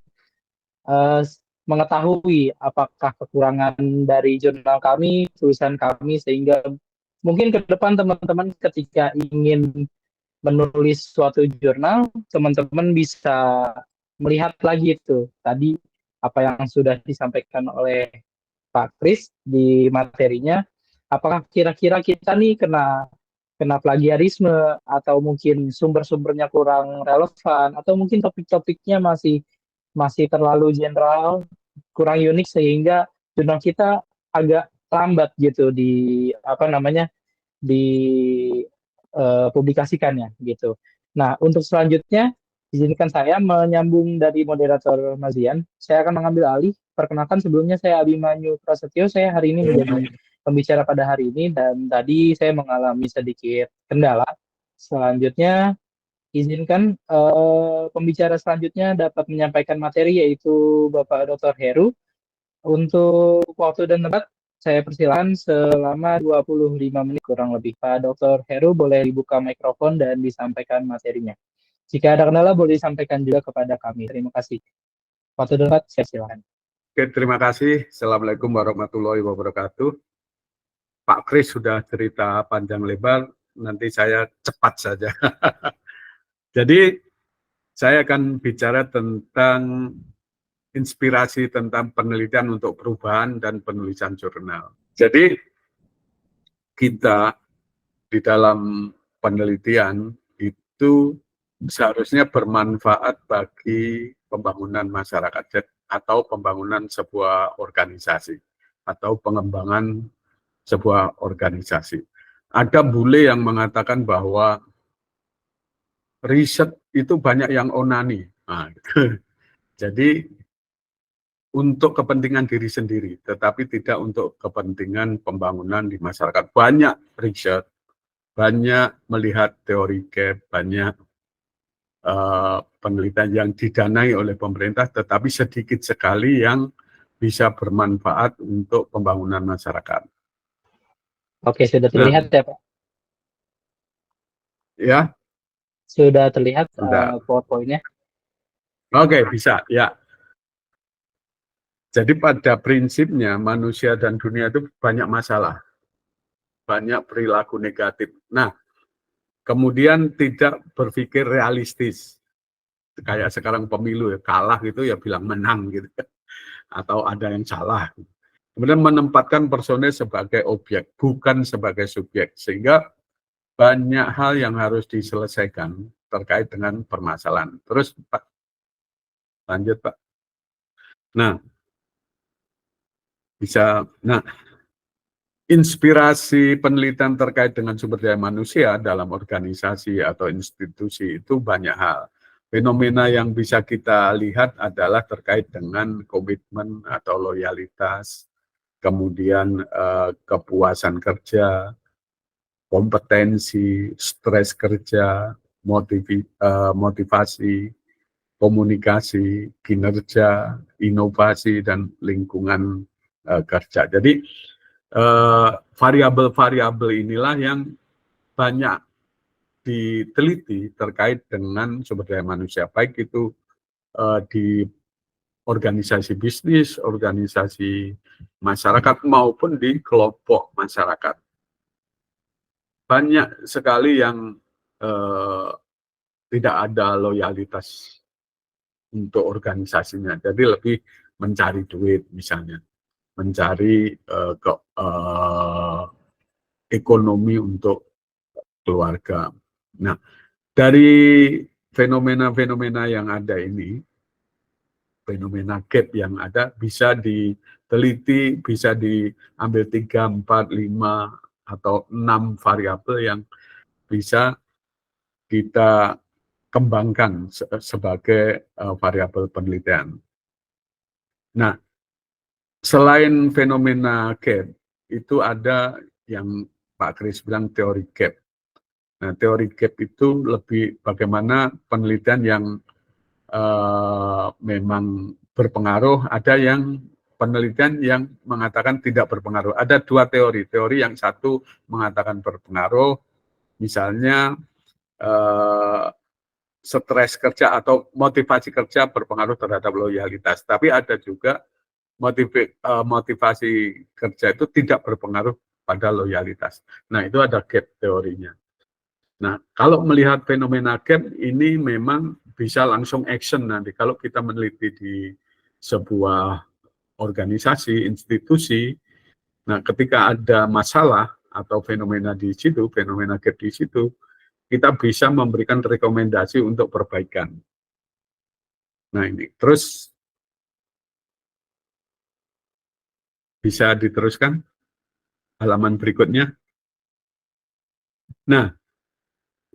mengetahui apakah kekurangan dari jurnal kami, tulisan kami, sehingga mungkin ke depan teman-teman ketika ingin menulis suatu jurnal, teman-teman bisa melihat lagi itu tadi apa yang sudah disampaikan oleh Pak Kris di materinya, apakah kira-kira kita nih kena plagiarisme atau mungkin sumber-sumbernya kurang relevan atau mungkin topik-topiknya masih masih terlalu general, kurang unik sehingga jurnal kita agak lambat gitu di apa namanya publikasikannya gitu. Nah, untuk selanjutnya izinkan saya menyambung dari moderator Mazian. Saya akan mengambil alih. Perkenalkan sebelumnya saya Abimanyu Prasetyo. Saya hari ini menjadi pembicara pada hari ini dan tadi saya mengalami sedikit kendala. Selanjutnya izinkan pembicara selanjutnya dapat menyampaikan materi yaitu Bapak Dr. Heru. Untuk waktu dan tempat saya persilakan selama 25 menit kurang lebih. Pak Dr. Heru boleh dibuka mikrofon dan disampaikan materinya. Jika ada kendala boleh disampaikan juga kepada kami. Terima kasih. Waktu dan tempat saya silakan. Oke, terima kasih. Assalamualaikum warahmatullahi wabarakatuh. Pak Kris sudah cerita panjang lebar, nanti saya cepat saja. Jadi, saya akan bicara tentang inspirasi tentang penelitian untuk perubahan dan penulisan jurnal. Jadi, kita di dalam penelitian itu seharusnya bermanfaat bagi pembangunan masyarakat atau pembangunan sebuah organisasi atau pengembangan sebuah organisasi. Ada bule yang mengatakan bahwa riset itu banyak yang onani. Nah, jadi untuk kepentingan diri sendiri, tetapi tidak untuk kepentingan pembangunan di masyarakat. Banyak riset, banyak melihat teori gap, banyak penelitian yang didanai oleh pemerintah, tetapi sedikit sekali yang bisa bermanfaat untuk pembangunan masyarakat. Oke, sudah terlihat ya Pak? Ya. Sudah terlihat PowerPoint-nya? Oke, bisa, ya. Jadi pada prinsipnya manusia dan dunia itu banyak masalah, banyak perilaku negatif. Nah, kemudian tidak berpikir realistis. Kayak sekarang pemilu ya, kalah gitu ya bilang menang gitu. Atau ada yang salah. Kemudian menempatkan personel sebagai objek, bukan sebagai subjek. Sehingga banyak hal yang harus diselesaikan terkait dengan permasalahan. Terus Pak, lanjut Pak. Nah, inspirasi penelitian terkait dengan sumber daya manusia dalam organisasi atau institusi itu banyak hal. Fenomena yang bisa kita lihat adalah terkait dengan komitmen atau loyalitas, kemudian kepuasan kerja, kompetensi, stres kerja, motivasi, komunikasi, kinerja, inovasi, dan lingkungan kerja. Jadi variabel-variabel inilah yang banyak diteliti terkait dengan sumber daya manusia, baik itu di organisasi bisnis, organisasi masyarakat, maupun di kelompok masyarakat. Banyak sekali yang tidak ada loyalitas untuk organisasinya, jadi lebih mencari duit misalnya, mencari ekonomi untuk keluarga. Nah, dari fenomena-fenomena yang ada ini, fenomena gap yang ada bisa diteliti, bisa diambil 3, 4, 5, atau 6 variabel yang bisa kita kembangkan sebagai variabel penelitian. Nah, selain fenomena gap, itu ada yang Pak Kris bilang teori gap. Nah, teori gap itu lebih bagaimana penelitian yang memang berpengaruh, ada yang penelitian yang mengatakan tidak berpengaruh. Ada dua teori. Teori yang satu mengatakan berpengaruh, misalnya stres kerja atau motivasi kerja berpengaruh terhadap loyalitas. Tapi ada juga motivasi kerja itu tidak berpengaruh pada loyalitas. Nah, itu ada gap teorinya. Nah, kalau melihat fenomena gap ini memang bisa langsung action nanti. Kalau kita meneliti di sebuah organisasi, institusi. Nah, ketika ada masalah atau fenomena di situ, fenomena gap di situ, kita bisa memberikan rekomendasi untuk perbaikan. Nah, ini terus bisa diteruskan halaman berikutnya. Nah,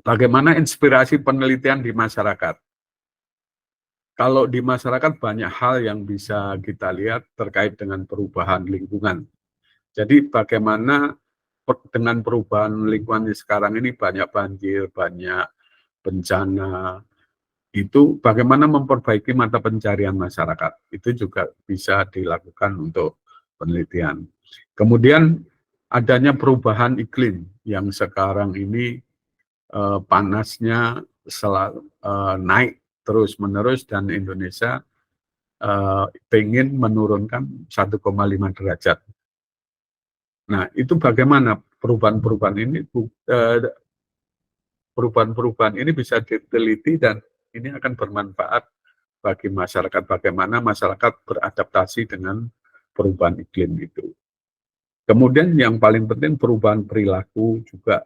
bagaimana inspirasi penelitian di masyarakat? Kalau di masyarakat banyak hal yang bisa kita lihat terkait dengan perubahan lingkungan. Jadi bagaimana dengan perubahan lingkungan sekarang ini banyak banjir, banyak bencana, itu bagaimana memperbaiki mata pencarian masyarakat. Itu juga bisa dilakukan untuk penelitian. Kemudian adanya perubahan iklim yang sekarang ini panasnya naik terus-menerus dan Indonesia ingin menurunkan 1,5 derajat. Nah, itu bagaimana perubahan-perubahan ini bisa diteliti dan ini akan bermanfaat bagi masyarakat, bagaimana masyarakat beradaptasi dengan perubahan iklim itu. Kemudian yang paling penting perubahan perilaku juga.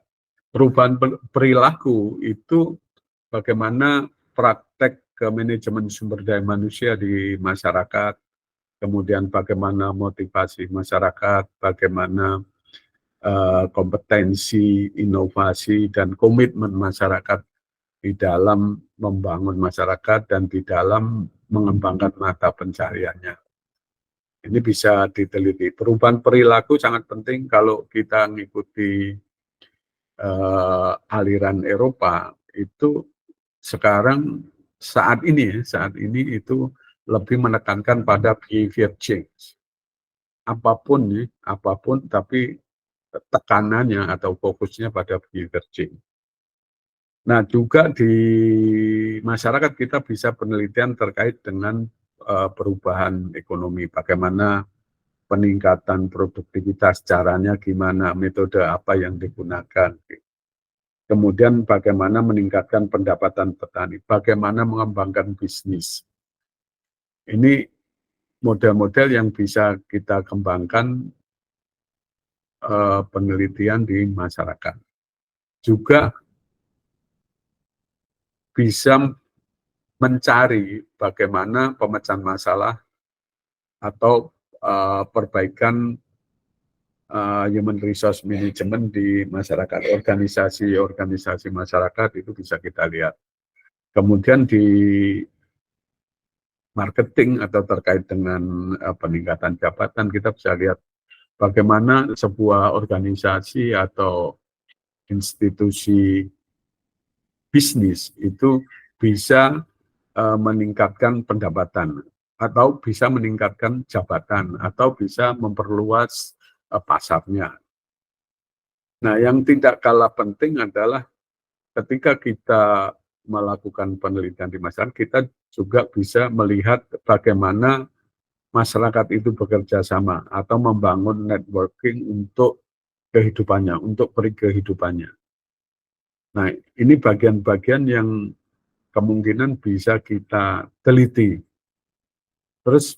Perubahan perilaku itu bagaimana praktek ke manajemen sumber daya manusia di masyarakat, kemudian bagaimana motivasi masyarakat, bagaimana kompetensi, inovasi, dan komitmen masyarakat di dalam membangun masyarakat dan di dalam mengembangkan mata pencariannya. Ini bisa diteliti. Perubahan perilaku sangat penting kalau kita mengikuti aliran Eropa itu sekarang saat ini itu lebih menekankan pada behavior change. Apapun tapi tekanannya atau fokusnya pada behavior change. Nah, juga di masyarakat kita bisa penelitian terkait dengan perubahan ekonomi, bagaimana peningkatan produktivitas, caranya gimana, metode apa yang digunakan. Kemudian bagaimana meningkatkan pendapatan petani, bagaimana mengembangkan bisnis. Ini model-model yang bisa kita kembangkan penelitian di masyarakat. Juga bisa mencari bagaimana pemecahan masalah atau perbaikan human resource management di masyarakat, organisasi masyarakat itu bisa kita lihat. Kemudian di marketing atau terkait dengan peningkatan jabatan, kita bisa lihat bagaimana sebuah organisasi atau institusi bisnis itu bisa meningkatkan pendapatan atau bisa meningkatkan jabatan atau bisa memperluas pasarnya. Nah, yang tidak kalah penting adalah ketika kita melakukan penelitian di masyarakat, kita juga bisa melihat bagaimana masyarakat itu bekerja sama atau membangun networking untuk kehidupannya, untuk kehidupannya. Nah, ini bagian-bagian yang kemungkinan bisa kita teliti. Terus,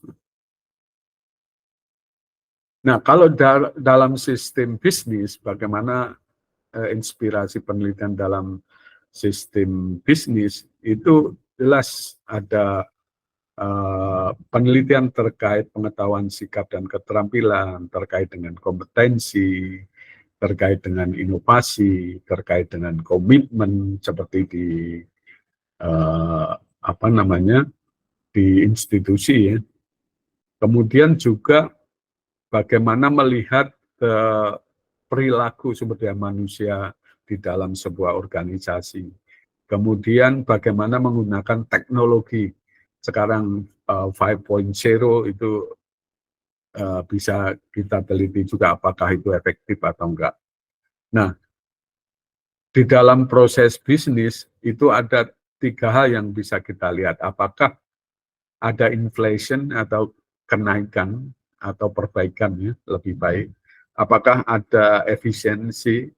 nah kalau dalam sistem bisnis, bagaimana inspirasi penelitian dalam sistem bisnis, itu jelas ada penelitian terkait pengetahuan sikap dan keterampilan, terkait dengan kompetensi, terkait dengan inovasi, terkait dengan komitmen seperti di di institusi ya. Kemudian juga bagaimana melihat perilaku sumber daya manusia di dalam sebuah organisasi. Kemudian bagaimana menggunakan teknologi. Sekarang 5.0 itu bisa kita teliti juga apakah itu efektif atau enggak. Nah, di dalam proses bisnis itu ada 3 hal yang bisa kita lihat. Apakah ada inflation atau kenaikan atau perbaikannya lebih baik. Apakah ada efisiensi,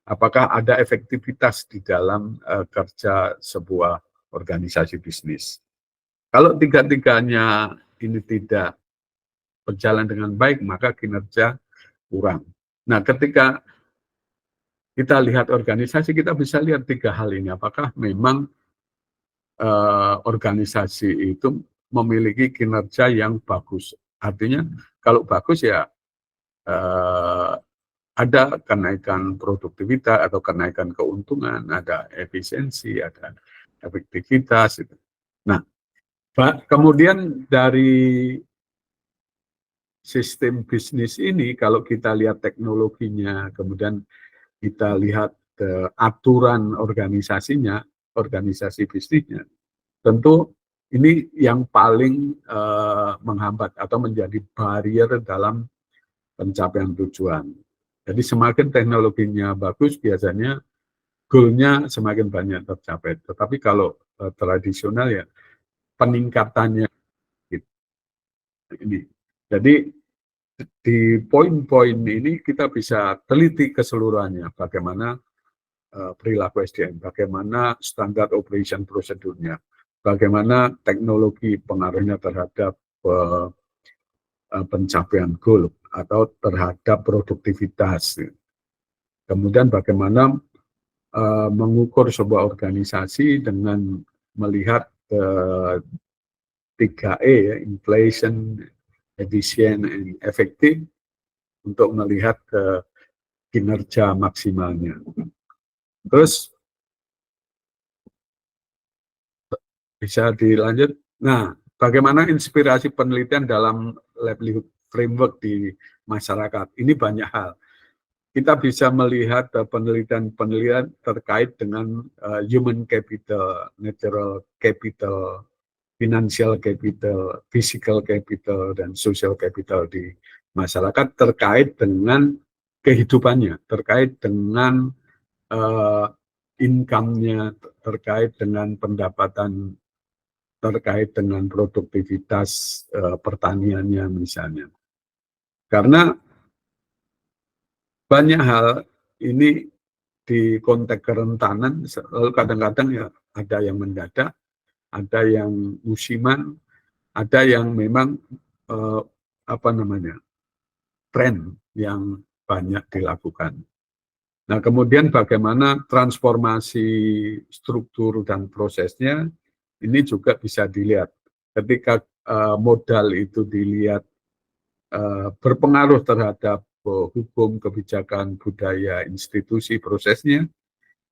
apakah ada efektivitas di dalam kerja sebuah organisasi bisnis. Kalau 3-tiganya ini tidak berjalan dengan baik, maka kinerja kurang. Nah, ketika kita lihat organisasi, kita bisa lihat 3 hal ini. Apakah memang organisasi itu memiliki kinerja yang bagus? Artinya, kalau bagus ya ada kenaikan produktivitas atau kenaikan keuntungan, ada efisiensi, ada efektivitas. Nah, kemudian dari sistem bisnis ini, kalau kita lihat teknologinya, kemudian kita lihat aturan organisasinya, organisasi bisnisnya, tentu ini yang paling menghambat atau menjadi barrier dalam pencapaian tujuan. Jadi semakin teknologinya bagus, biasanya goal-nya semakin banyak tercapai. Tetapi kalau tradisional ya peningkatannya gitu. Ini. Jadi di poin-poin ini kita bisa teliti keseluruhannya, bagaimana perilaku SDM, bagaimana standar operation prosedurnya, bagaimana teknologi pengaruhnya terhadap pencapaian goal atau terhadap produktivitas. Kemudian bagaimana mengukur sebuah organisasi dengan melihat 3E ya, inflation, efisien, and efektif untuk melihat kinerja maksimalnya. Terus bisa dilanjut. Nah, bagaimana inspirasi penelitian dalam livelihood framework di masyarakat? Ini banyak hal. Kita bisa melihat penelitian-penelitian terkait dengan human capital, natural capital, financial capital, physical capital, dan social capital di masyarakat terkait dengan kehidupannya, terkait dengan income-nya, terkait dengan pendapatan, terkait dengan produktivitas pertaniannya misalnya. Karena banyak hal ini di konteks kerentanan, lalu kadang-kadang ya ada yang mendadak, ada yang musiman, ada yang memang tren yang banyak dilakukan. Nah, kemudian bagaimana transformasi struktur dan prosesnya, ini juga bisa dilihat. Ketika modal itu dilihat berpengaruh terhadap hukum, kebijakan, budaya, institusi, prosesnya,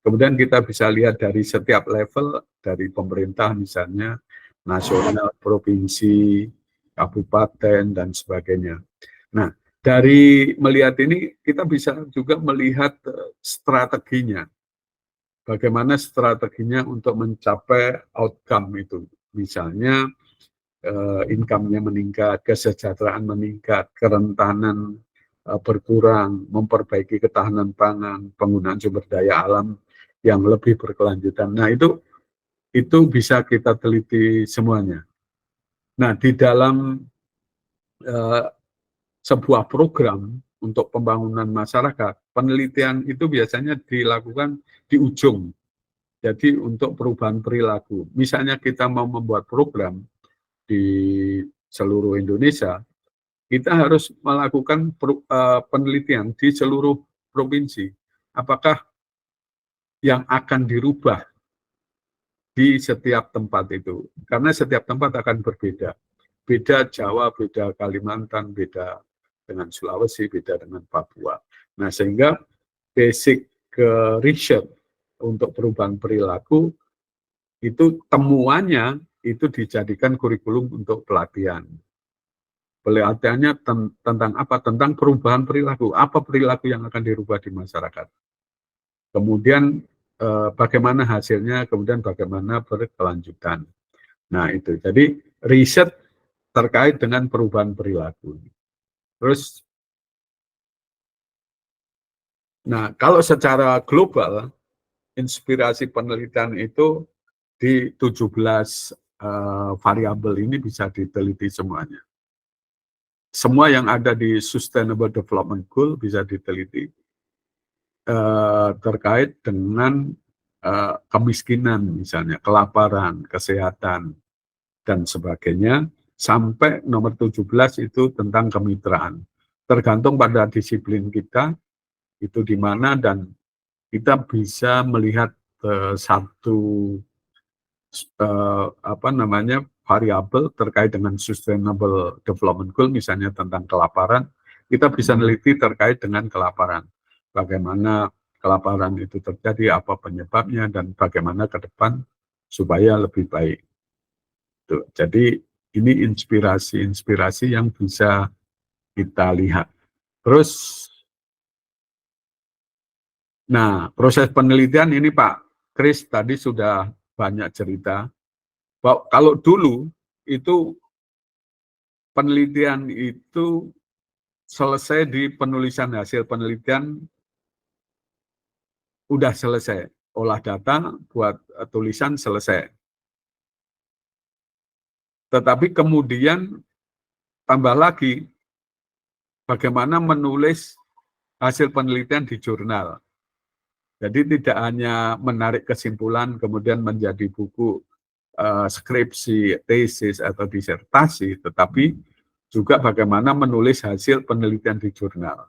kemudian kita bisa lihat dari setiap level, dari pemerintah misalnya, nasional, provinsi, kabupaten, dan sebagainya. Nah, dari melihat ini, kita bisa juga melihat strateginya. Bagaimana strateginya untuk mencapai outcome itu. Misalnya, income-nya meningkat, kesejahteraan meningkat, kerentanan berkurang, memperbaiki ketahanan pangan, penggunaan sumber daya alam yang lebih berkelanjutan. Nah, itu bisa kita teliti semuanya. Nah, di dalam sebuah program untuk pembangunan masyarakat, penelitian itu biasanya dilakukan di ujung. Jadi untuk perubahan perilaku. Misalnya kita mau membuat program di seluruh Indonesia, kita harus melakukan penelitian di seluruh provinsi. Apakah yang akan dirubah di setiap tempat itu? Karena setiap tempat akan berbeda. Beda Jawa, beda Kalimantan, beda dengan Sulawesi, beda dengan Papua. Nah, sehingga basic research untuk perubahan perilaku itu temuannya itu dijadikan kurikulum untuk pelatihan. Pelatihannya tentang apa? Tentang perubahan perilaku. Apa perilaku yang akan dirubah di masyarakat? Kemudian bagaimana hasilnya? Kemudian bagaimana berkelanjutan? Nah, itu. Jadi riset terkait dengan perubahan perilaku. Terus, nah kalau secara global, inspirasi penelitian itu di 17 variabel ini bisa diteliti semuanya. Semua yang ada di Sustainable Development Goal bisa diteliti terkait dengan kemiskinan misalnya, kelaparan, kesehatan, dan sebagainya. sampai nomor 17 itu tentang kemitraan. Tergantung pada disiplin kita, itu di mana, dan kita bisa melihat satu variabel terkait dengan sustainable development goal, misalnya tentang kelaparan, kita bisa meneliti terkait dengan kelaparan. Bagaimana kelaparan itu terjadi, apa penyebabnya, dan bagaimana ke depan supaya lebih baik. Tuh, jadi ini inspirasi-inspirasi yang bisa kita lihat. Terus, nah, proses penelitian ini Pak Kris tadi sudah banyak cerita. Bahwa kalau dulu itu penelitian itu selesai di penulisan hasil penelitian, udah selesai. Olah data buat tulisan selesai. Tetapi kemudian tambah lagi bagaimana menulis hasil penelitian di jurnal. Jadi tidak hanya menarik kesimpulan kemudian menjadi buku skripsi, tesis, atau disertasi, tetapi juga bagaimana menulis hasil penelitian di jurnal.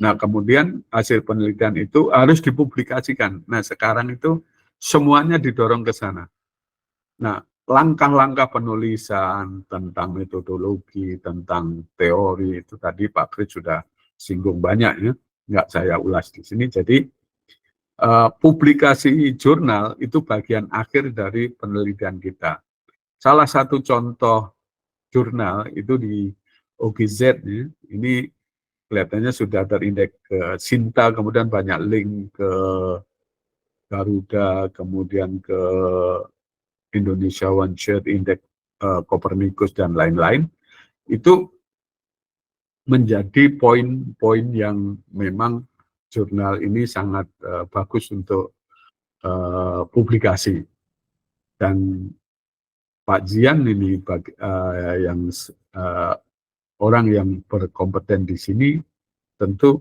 Nah, kemudian hasil penelitian itu harus dipublikasikan. Nah, sekarang itu semuanya didorong ke sana. Nah, langkah-langkah penulisan tentang metodologi, tentang teori, itu tadi Pak Kris sudah singgung banyak ya, nggak saya ulas di sini. Jadi, publikasi jurnal itu bagian akhir dari penelitian kita. Salah satu contoh jurnal itu di OGZ, ya. Ini kelihatannya sudah terindeks ke Sinta, kemudian banyak link ke Garuda, kemudian ke Indonesia One Shot Index, Copernicus, dan lain-lain. Itu menjadi poin-poin yang memang jurnal ini sangat bagus untuk publikasi. Dan Pak Zian ini yang orang yang berkompeten di sini tentu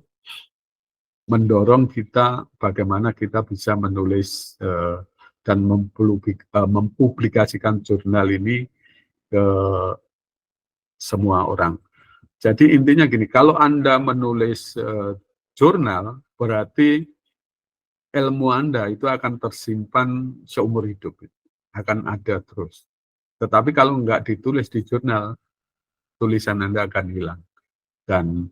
mendorong kita bagaimana kita bisa menulis dan mempublikasikan jurnal ini ke semua orang. Jadi intinya gini, kalau Anda menulis jurnal, berarti ilmu Anda itu akan tersimpan seumur hidup, akan ada terus. Tetapi kalau nggak ditulis di jurnal, tulisan Anda akan hilang. Dan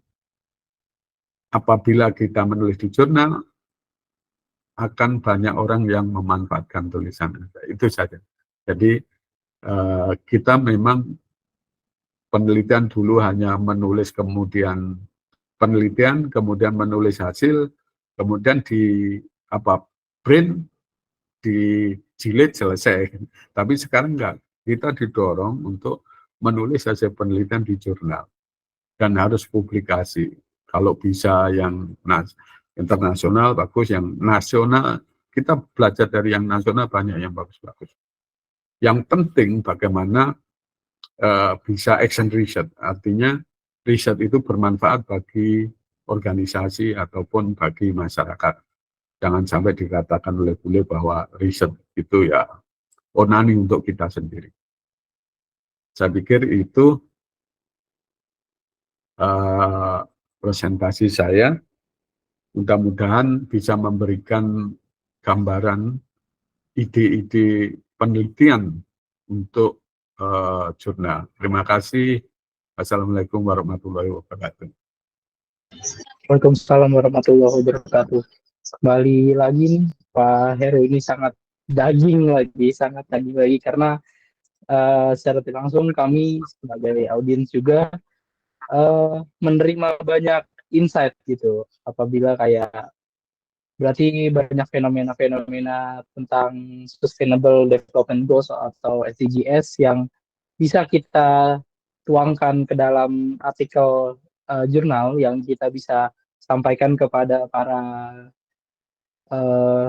apabila kita menulis di jurnal, akan banyak orang yang memanfaatkan tulisan Anda. Itu saja. Jadi kita memang penelitian dulu hanya menulis, kemudian penelitian, kemudian menulis hasil, kemudian print, dijilid, selesai. Tapi sekarang enggak. Kita didorong untuk menulis hasil penelitian di jurnal. Dan harus publikasi. Kalau bisa yang internasional, bagus. Yang nasional, kita belajar dari yang nasional banyak yang bagus-bagus. Yang penting bagaimana bisa action research. Artinya riset itu bermanfaat bagi organisasi ataupun bagi masyarakat. Jangan sampai dikatakan oleh bule bahwa riset itu ya onani untuk kita sendiri. Saya pikir itu presentasi saya. Mudah-mudahan bisa memberikan gambaran ide-ide penelitian untuk jurnal. Terima kasih. Assalamualaikum warahmatullahi wabarakatuh. Waalaikumsalam warahmatullahi wabarakatuh. Kembali lagi nih, Pak Heru, ini sangat daging lagi, karena secara tidak langsung kami sebagai audiens juga menerima banyak insight gitu. Apabila kayak berarti banyak fenomena-fenomena tentang Sustainable Development Goals atau SDGs yang bisa kita tuangkan ke dalam artikel jurnal yang kita bisa sampaikan kepada para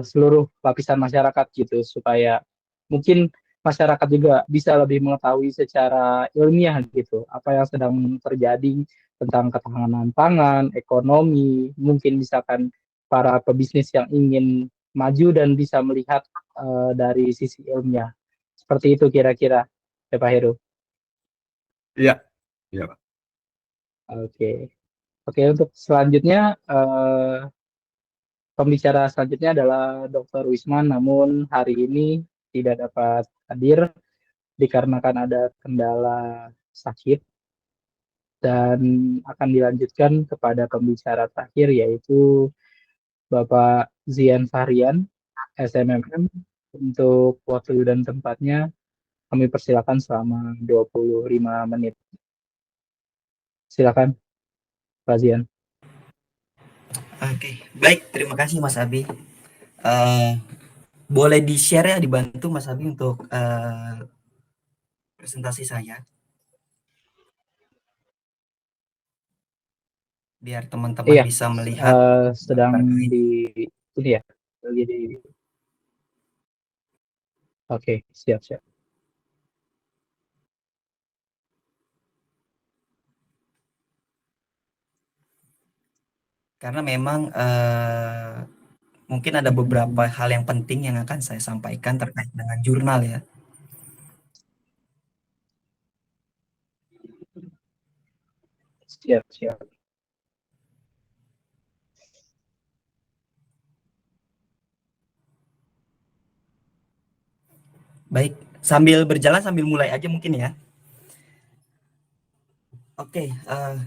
seluruh lapisan masyarakat gitu, supaya mungkin masyarakat juga bisa lebih mengetahui secara ilmiah gitu apa yang sedang terjadi tentang ketahanan pangan, ekonomi, mungkin misalkan para pebisnis yang ingin maju dan bisa melihat dari sisi ilmiah. Seperti itu kira-kira, ya Pak Heru. Iya, iya Pak. Oke. Oke, untuk selanjutnya pembicara selanjutnya adalah Dr. Wisman, namun hari ini tidak dapat hadir dikarenakan ada kendala sakit, dan akan dilanjutkan kepada pembicara terakhir yaitu Bapak Zian Fahrian, SMMM. Untuk waktu dan tempatnya kami persilakan selama 25 menit. Silakan, Pak Zian. Oke, baik, terima kasih Mas Abi. Boleh di-share ya, dibantu Mas Abi untuk presentasi saya, biar teman-teman Iya, bisa melihat sedang terkait. di ini ya, lagi di. Oke, siap. Karena memang mungkin ada beberapa hal yang penting yang akan saya sampaikan terkait dengan jurnal ya. Siap. Baik, sambil berjalan sambil mulai aja mungkin ya. Oke,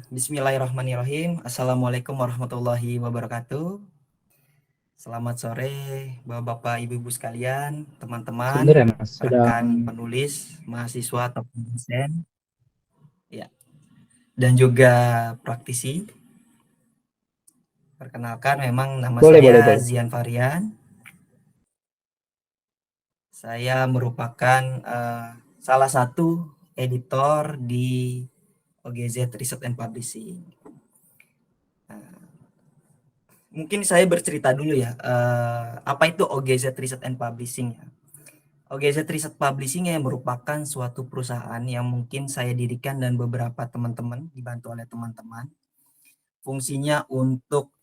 bismillahirrahmanirrahim. Assalamualaikum warahmatullahi wabarakatuh. Selamat sore Bapak-bapak, Ibu-ibu sekalian, teman-teman, Sebentar ya Mas, rekan sedang penulis, mahasiswa atau dosen, ya, dan juga praktisi. Perkenalkan, memang nama saya boleh. Zian Fahrian. Saya merupakan salah satu editor di OGZ Research and Publishing. Mungkin saya bercerita dulu ya, apa itu OGZ Research and Publishing ya. OGZ Research Publishing yang merupakan suatu perusahaan yang mungkin saya dirikan dan beberapa teman-teman, dibantu oleh teman-teman. Fungsinya untuk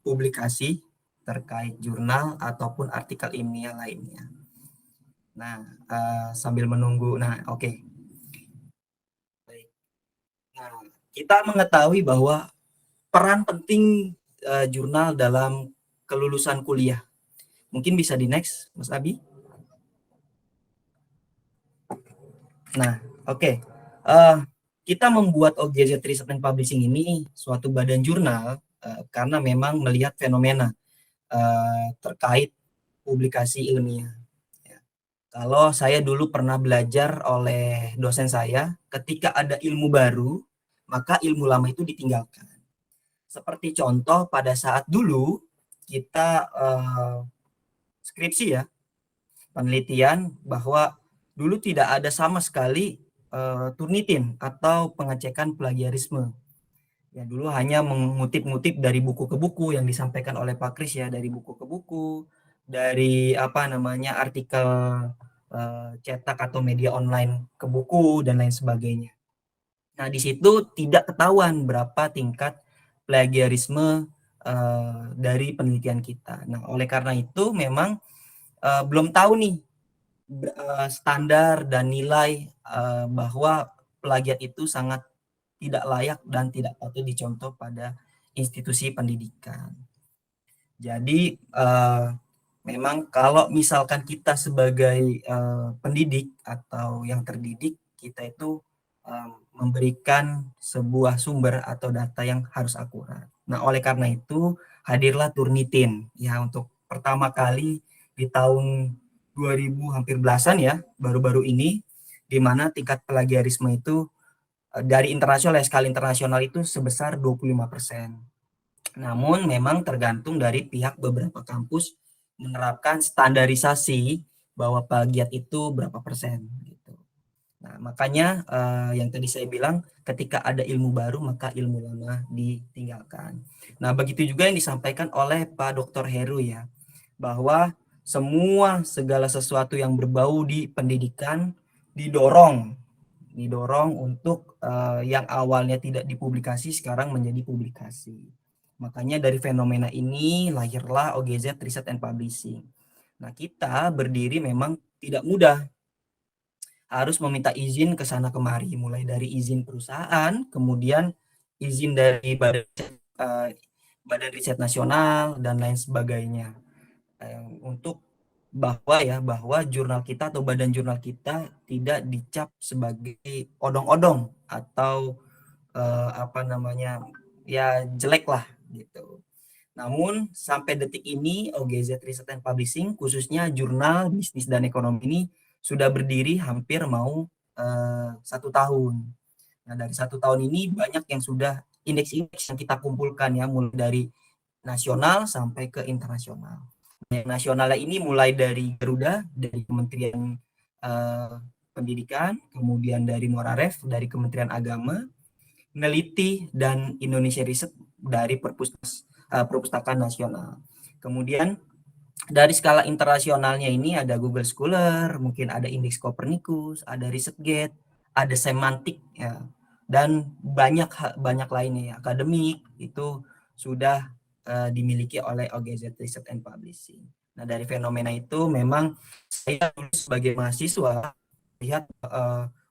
publikasi terkait jurnal ataupun artikel ilmiah lainnya. Nah, sambil menunggu, oke. Baik. Nah, kita mengetahui bahwa peran penting jurnal dalam kelulusan kuliah. Mungkin bisa di next, Mas Abi. Nah, oke. Kita membuat OGZ Research and Publishing ini suatu badan jurnal karena memang melihat fenomena terkait publikasi ilmiah. Ya. Kalau saya dulu pernah belajar oleh dosen saya, ketika ada ilmu baru, maka ilmu lama itu ditinggalkan. Seperti contoh pada saat dulu kita skripsi ya, penelitian bahwa dulu tidak ada sama sekali Turnitin atau pengecekan plagiarisme. Ya dulu hanya mengutip-ngutip dari buku ke buku yang disampaikan oleh Pak Kris ya, dari buku ke buku, dari artikel cetak atau media online ke buku dan lain sebagainya. Nah di situ tidak ketahuan berapa tingkat plagiarisme dari penelitian kita. Nah oleh karena itu memang belum tahu nih standar dan nilai bahwa plagiat itu sangat tidak layak dan tidak patut dicontoh pada institusi pendidikan. Jadi memang kalau misalkan kita sebagai pendidik atau yang terdidik, kita itu memberikan sebuah sumber atau data yang harus akurat. Nah, oleh karena itu hadirlah Turnitin ya untuk pertama kali di tahun 2000 hampir belasan ya, baru-baru ini, di mana tingkat plagiarisme itu dari internasional, skala internasional itu sebesar 25%. Namun memang tergantung dari pihak beberapa kampus menerapkan standarisasi bahwa plagiat itu berapa persen gitu. Nah, makanya yang tadi saya bilang ketika ada ilmu baru maka ilmu lama ditinggalkan. Nah, begitu juga yang disampaikan oleh Pak Dr. Heru ya, bahwa segala sesuatu yang berbau di pendidikan didorong untuk yang awalnya tidak dipublikasi sekarang menjadi publikasi. Makanya dari fenomena ini lahirlah OGZ Research and Publishing. Nah, kita berdiri memang tidak mudah. harus meminta izin ke sana kemari, mulai dari izin perusahaan, kemudian izin dari Badan Riset Nasional dan lain sebagainya. Untuk bahwa jurnal kita atau badan jurnal kita tidak dicap sebagai odong-odong atau ya jelek lah gitu. Namun sampai detik ini OGZ Research and Publishing khususnya jurnal bisnis dan ekonomi ini sudah berdiri hampir mau 1 tahun. Nah, dari 1 tahun ini banyak yang sudah indeks-indeks yang kita kumpulkan ya, mulai dari nasional sampai ke internasional. Yang nasionalnya ini mulai dari Garuda, dari Kementerian Pendidikan, kemudian dari Moraref, dari Kementerian Agama, Neliti, dan Indonesia Riset dari Perpustakaan Nasional. Kemudian dari skala internasionalnya ini ada Google Scholar, mungkin ada Indeks Copernicus, ada ResearchGate, ada Semantic ya, dan banyak lainnya ya. Akademik itu sudah dimiliki oleh OGZ Research and Publishing. Nah, dari fenomena itu memang saya sebagai mahasiswa lihat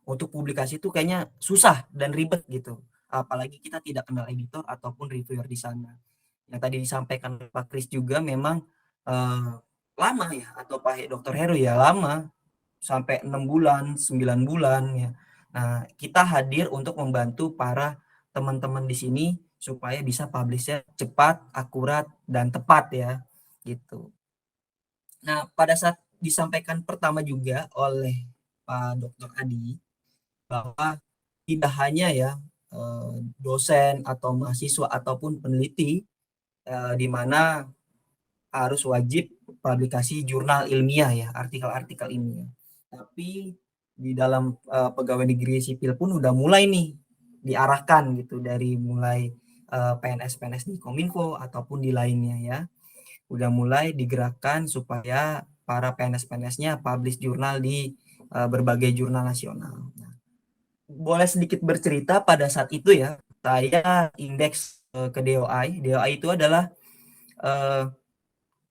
untuk publikasi itu kayaknya susah dan ribet gitu. Apalagi kita tidak kenal editor ataupun reviewer di sana. Yang tadi disampaikan Pak Kris juga memang lama ya, atau Pak Dr. Heru ya lama, sampai 6 bulan, 9 bulan ya. Nah, kita hadir untuk membantu para teman-teman di sini supaya bisa publish-nya cepat, akurat, dan tepat ya, gitu. Nah, pada saat disampaikan pertama juga oleh Pak Dr. Adi, bahwa tidak hanya ya dosen atau mahasiswa ataupun peneliti di mana harus wajib publikasi jurnal ilmiah ya, artikel-artikel ilmiah. Tapi di dalam pegawai negeri sipil pun udah mulai nih diarahkan gitu, dari mulai PNS-PNS di Kominfo ataupun di lainnya ya. Udah mulai digerakkan supaya para PNS-PNS-nya publish jurnal di berbagai jurnal nasional. Nah, boleh sedikit bercerita pada saat itu ya, saya indeks ke DOI. DOI itu adalah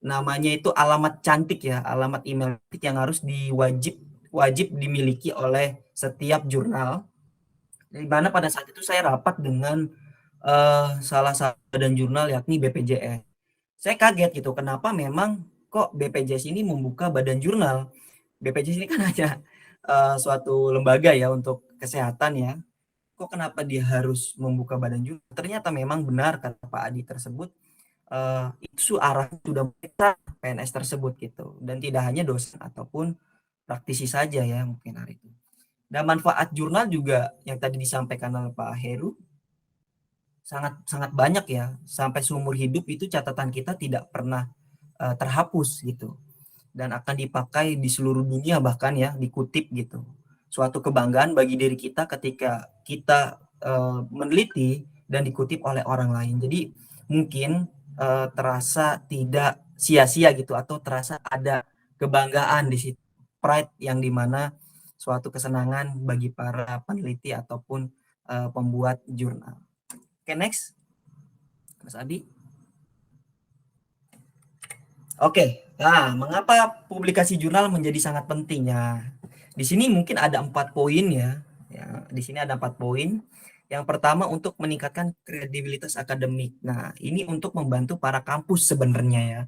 namanya itu alamat cantik ya, alamat email yang harus wajib dimiliki oleh setiap jurnal. Di mana pada saat itu saya rapat dengan salah satu badan jurnal yakni BPJS. Saya kaget gitu, kenapa memang kok BPJS ini membuka badan jurnal. BPJS ini kan hanya suatu lembaga ya untuk kesehatan ya. Kok kenapa dia harus membuka badan jurnal? Ternyata memang benar kata Pak Adi tersebut, itu arah sudah mereka PNS tersebut gitu, dan tidak hanya dosen ataupun praktisi saja ya mungkin hari itu. Dan manfaat jurnal juga yang tadi disampaikan oleh Pak Heru sangat banyak ya, sampai seumur hidup itu catatan kita tidak pernah terhapus gitu, dan akan dipakai di seluruh dunia bahkan ya, dikutip gitu. Suatu kebanggaan bagi diri kita ketika kita meneliti dan dikutip oleh orang lain. Jadi mungkin terasa tidak sia-sia gitu, atau terasa ada kebanggaan di situ, pride yang dimana suatu kesenangan bagi para peneliti ataupun pembuat jurnal. Oke, next, Mas Adi. Oke, nah mengapa publikasi jurnal menjadi sangat penting ya? Di sini mungkin ada 4 poin ya. Di sini ada 4 poin. Yang pertama, untuk meningkatkan kredibilitas akademik. Nah, ini untuk membantu para kampus sebenarnya ya,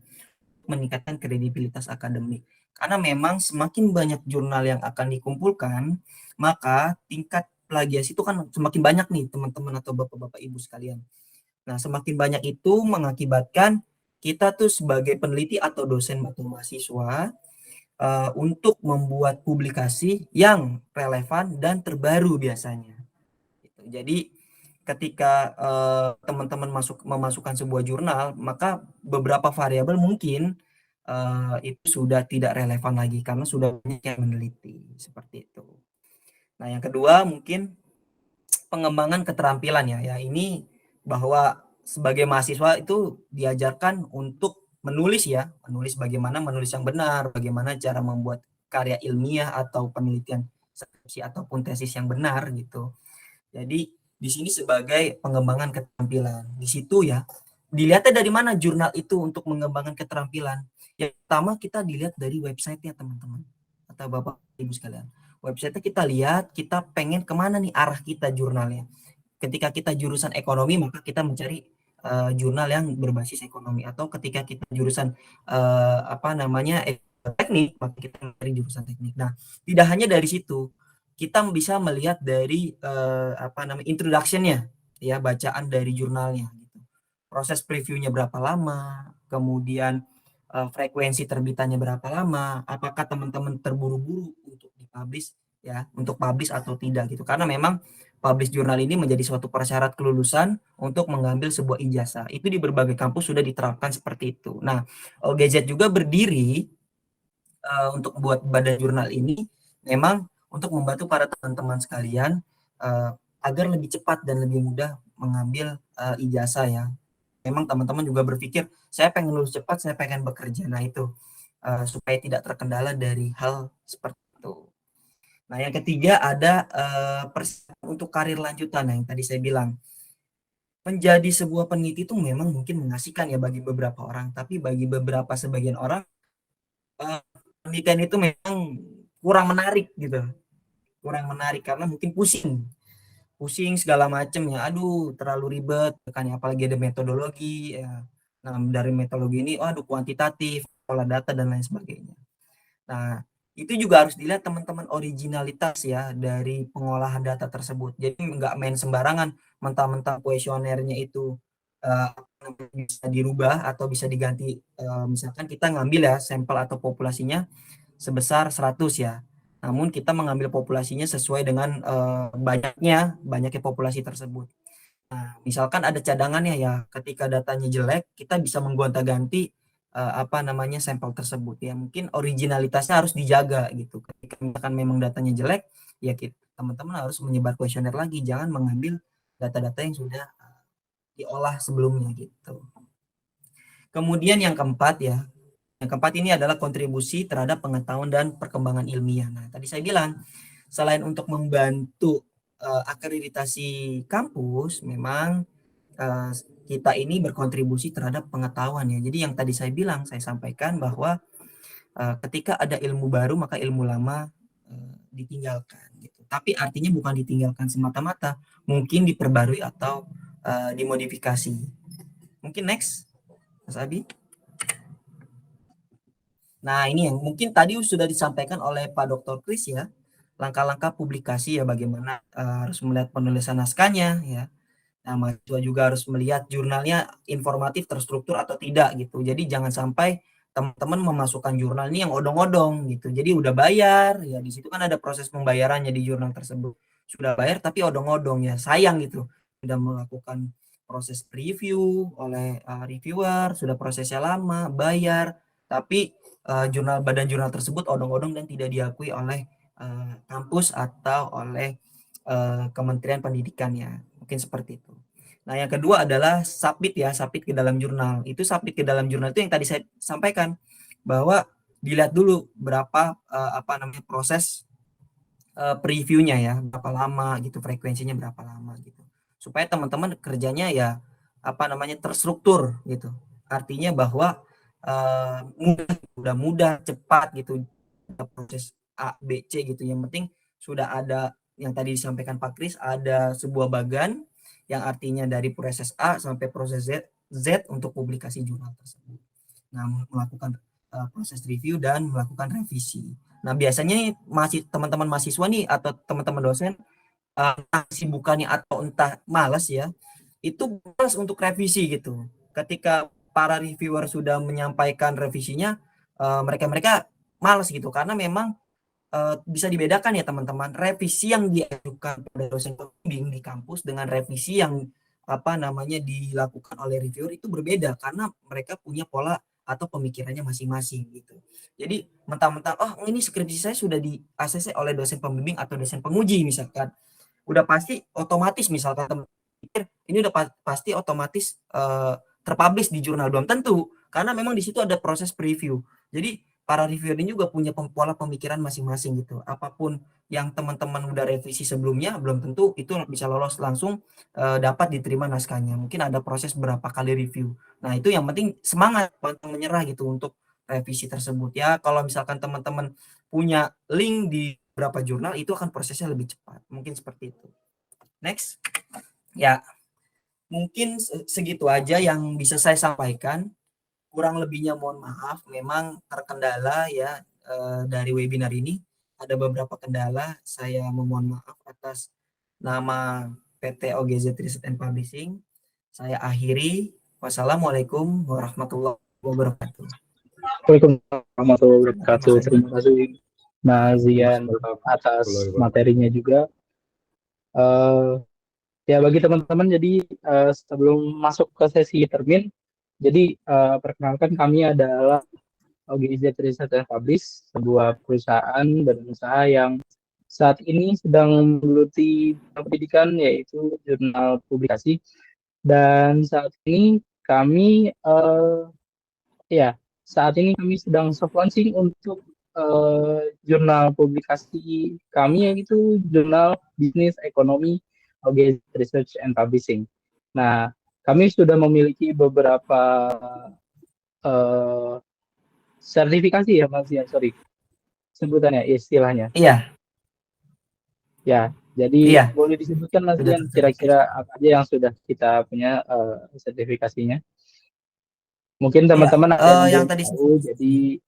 meningkatkan kredibilitas akademik. Karena memang semakin banyak jurnal yang akan dikumpulkan, maka tingkat plagiasi itu kan semakin banyak nih teman-teman atau bapak-bapak ibu sekalian. Nah, semakin banyak itu mengakibatkan kita tuh sebagai peneliti atau dosen atau mahasiswa untuk membuat publikasi yang relevan dan terbaru biasanya. Jadi ketika teman-teman memasukkan sebuah jurnal, maka beberapa variabel mungkin itu sudah tidak relevan lagi karena sudah banyak yang meneliti seperti itu. Nah, yang kedua mungkin pengembangan keterampilan ya. Ini bahwa sebagai mahasiswa itu diajarkan untuk menulis ya, menulis bagaimana menulis yang benar, bagaimana cara membuat karya ilmiah atau penelitian skripsi ataupun tesis yang benar gitu. Jadi di sini sebagai pengembangan keterampilan. Di situ ya, dilihatnya dari mana jurnal itu untuk mengembangkan keterampilan. Yang pertama kita dilihat dari website-nya teman-teman atau Bapak Ibu sekalian. Website-nya kita lihat, kita pengen kemana nih arah kita jurnalnya. Ketika kita jurusan ekonomi, maka kita mencari jurnal yang berbasis ekonomi. Atau ketika kita jurusan teknik, maka kita mencari jurusan teknik. Nah, tidak hanya dari situ, kita bisa melihat dari introduction-nya, ya, bacaan dari jurnalnya. Gitu. Proses previewnya berapa lama, kemudian frekuensi terbitannya berapa lama, apakah teman-teman terburu-buru untuk dipublish, ya, untuk publish atau tidak gitu. Karena memang publish jurnal ini menjadi suatu persyarat kelulusan untuk mengambil sebuah ijazah. Itu di berbagai kampus sudah diterapkan seperti itu. Nah, OGZ juga berdiri untuk buat badan jurnal ini memang untuk membantu para teman-teman sekalian agar lebih cepat dan lebih mudah mengambil ijazah, ya. Memang teman-teman juga berpikir, saya pengen lulus cepat, saya pengen bekerja. Nah, itu supaya tidak terkendala dari hal seperti itu. Nah, yang ketiga ada persiapan untuk karir lanjutan. Nah, yang tadi saya bilang, menjadi sebuah peneliti itu memang mungkin mengasihkan ya bagi beberapa orang, tapi bagi sebagian orang penelitian itu memang kurang menarik gitu. Kurang menarik karena mungkin pusing segala macam, ya. Aduh, terlalu ribet kan, apalagi ada metodologi, ya. Nah, dari metodologi ini kuantitatif, pola data dan lain sebagainya. Nah, itu juga harus dilihat teman-teman originalitas, ya, dari pengolahan data tersebut. Jadi nggak main sembarangan mentah-mentah kuesionernya itu bisa dirubah atau bisa diganti. Misalkan kita ngambil, ya, sampel atau populasinya sebesar 100, ya. Namun kita mengambil populasinya sesuai dengan banyaknya populasi tersebut. Nah, misalkan ada cadangannya, ya, ketika datanya jelek, kita bisa menggonta-ganti sampel tersebut, ya. Mungkin originalitasnya harus dijaga gitu. Ketika misalkan memang datanya jelek, ya teman-teman harus menyebar kuesioner lagi, jangan mengambil data-data yang sudah diolah sebelumnya gitu. Kemudian yang keempat, ya. Yang keempat ini adalah kontribusi terhadap pengetahuan dan perkembangan ilmiah. Nah, tadi saya bilang, selain untuk membantu akreditasi kampus, memang kita ini berkontribusi terhadap pengetahuan, ya. Jadi yang tadi saya bilang, saya sampaikan bahwa ketika ada ilmu baru, maka ilmu lama ditinggalkan. Gitu. Tapi artinya bukan ditinggalkan semata-mata, mungkin diperbarui atau dimodifikasi. Mungkin next, Mas Abi. Nah, ini yang mungkin tadi sudah disampaikan oleh Pak Dr. Kris, ya. Langkah-langkah publikasi, ya, bagaimana harus melihat penulisan naskahnya, ya. Nah, mahasiswa juga harus melihat jurnalnya informatif, terstruktur atau tidak gitu. Jadi jangan sampai teman-teman memasukkan jurnal ini yang odong-odong gitu. Jadi udah bayar, ya, di situ kan ada proses pembayarannya di jurnal tersebut. Sudah bayar tapi odong-odong, ya, sayang gitu. Sudah melakukan proses review oleh reviewer, sudah prosesnya lama, bayar, tapi badan jurnal tersebut odong-odong dan tidak diakui oleh kampus atau oleh Kementerian Pendidikan, ya. Mungkin seperti itu. Nah, yang kedua adalah submit, ya, submit ke dalam jurnal. Itu submit ke dalam jurnal itu yang tadi saya sampaikan, bahwa dilihat dulu berapa proses previewnya, ya, berapa lama gitu, frekuensinya berapa lama gitu. Supaya teman-teman kerjanya, ya, terstruktur gitu. Artinya bahwa mudah, cepat gitu, proses A, B, C gitu. Yang penting sudah ada yang tadi disampaikan Pak Kris, ada sebuah bagan yang artinya dari proses A sampai proses Z untuk publikasi jurnal tersebut. Nah, melakukan proses review dan melakukan revisi. Nah, biasanya teman-teman mahasiswa nih atau teman-teman dosen entah sibukannya atau entah malas, ya, itu malas untuk revisi gitu. Ketika para reviewer sudah menyampaikan revisinya, mereka malas gitu, karena memang bisa dibedakan, ya, teman-teman, revisi yang diajukan pada dosen pembimbing di kampus dengan revisi yang dilakukan oleh reviewer itu berbeda, karena mereka punya pola atau pemikirannya masing-masing gitu. Jadi mentang-mentang ini skripsi saya sudah di ACC oleh dosen pembimbing atau dosen penguji misalkan, udah pasti otomatis, misalkan teman pikir ini udah pasti otomatis terpublish di jurnal, belum tentu, karena memang di situ ada proses preview. Jadi para reviewer ini juga punya pola pemikiran masing-masing gitu. Apapun yang teman-teman udah revisi sebelumnya, belum tentu itu bisa lolos langsung dapat diterima naskahnya. Mungkin ada proses berapa kali review. Nah, itu yang penting semangat, pantang menyerah gitu untuk revisi tersebut, ya. Kalau misalkan teman-teman punya link di beberapa jurnal itu akan prosesnya lebih cepat. Mungkin seperti itu. Next. Ya, mungkin segitu aja yang bisa saya sampaikan. Kurang lebihnya mohon maaf, memang terkendala ya dari webinar ini. Ada beberapa kendala, saya memohon maaf atas nama PT OGZ Research and Publishing. Saya akhiri. Wassalamualaikum warahmatullahi wabarakatuh. Waalaikumsalam warahmatullahi wabarakatuh. Mas Adi. Terima kasih Mas Zian atas materinya juga. Ya bagi teman-teman, jadi sebelum masuk ke sesi termin, jadi perkenalkan kami adalah OGZ Research and Publish, sebuah perusahaan badan usaha yang saat ini sedang menggeluti pendidikan yaitu jurnal publikasi, dan saat ini kami sedang soft launching untuk jurnal publikasi kami, yaitu jurnal bisnis ekonomi OGZ Research and Publishing. Nah, kami sudah memiliki beberapa sertifikasi ya Mas Ian, sorry sebutannya istilahnya. Iya. Ya, jadi Iya. boleh disebutkan Mas Sudah Ian kira-kira apa aja yang sudah kita punya sertifikasinya? Mungkin teman-teman ada yang yang tadi tahu, jadi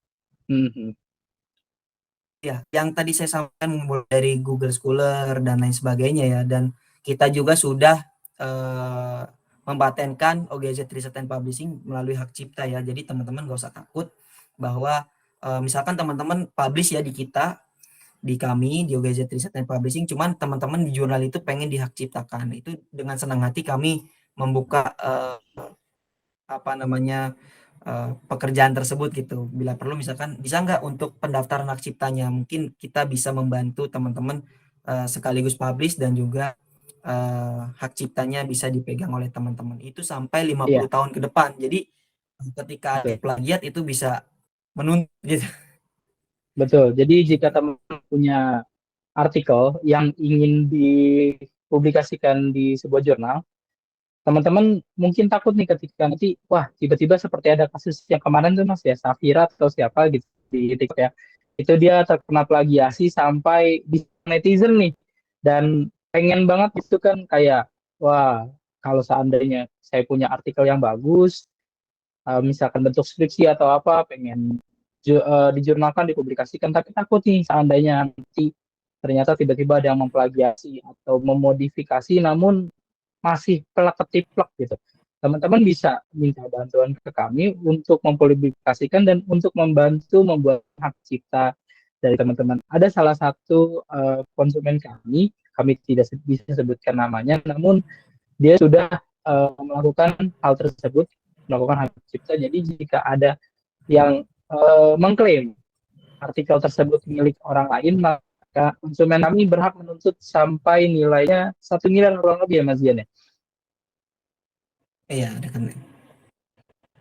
ya, yang tadi saya sampaikan mulai dari Google Scholar dan lain sebagainya ya, dan kita juga sudah mempatenkan OGZ Research and Publishing melalui hak cipta ya. Jadi teman-teman gak usah takut bahwa misalkan teman-teman publish ya di kita, di kami di OGZ Research and Publishing, cuman teman-teman di jurnal itu pengen dihak ciptakan, itu dengan senang hati kami membuka pekerjaan tersebut gitu. Bila perlu misalkan bisa nggak untuk pendaftaran hak ciptanya, mungkin kita bisa membantu teman-teman sekaligus publish dan juga hak ciptanya bisa dipegang oleh teman-teman itu sampai 50 tahun ke depan. Jadi ketika ada plagiat itu bisa menuntut gitu. Betul. Jadi jika teman-teman punya artikel yang ingin dipublikasikan di sebuah jurnal, teman-teman mungkin takut nih ketika nanti, wah tiba-tiba seperti ada kasus yang kemarin tuh Mas ya, Safira atau siapa gitu di TikTok ya, itu dia terkena plagiasi sampai di netizen nih, dan pengen banget itu kan kayak, wah kalau seandainya saya punya artikel yang bagus, misalkan bentuk skripsi atau apa, pengen dijurnalkan, dipublikasikan, tapi takut nih seandainya nanti ternyata tiba-tiba ada yang memplagiasi atau memodifikasi namun masih plek-ketiplek gitu. Teman-teman bisa minta bantuan ke kami untuk mempublikasikan dan untuk membantu membuat hak cipta dari teman-teman. Ada salah satu konsumen kami tidak bisa sebutkan namanya, namun dia sudah melakukan hal tersebut, melakukan hak cipta. Jadi jika ada yang mengklaim artikel tersebut milik orang lain, maka konsumen kami berhak menuntut sampai nilainya 1 miliar kurang lebih ya Mas Dian ya? Iya, ada kan.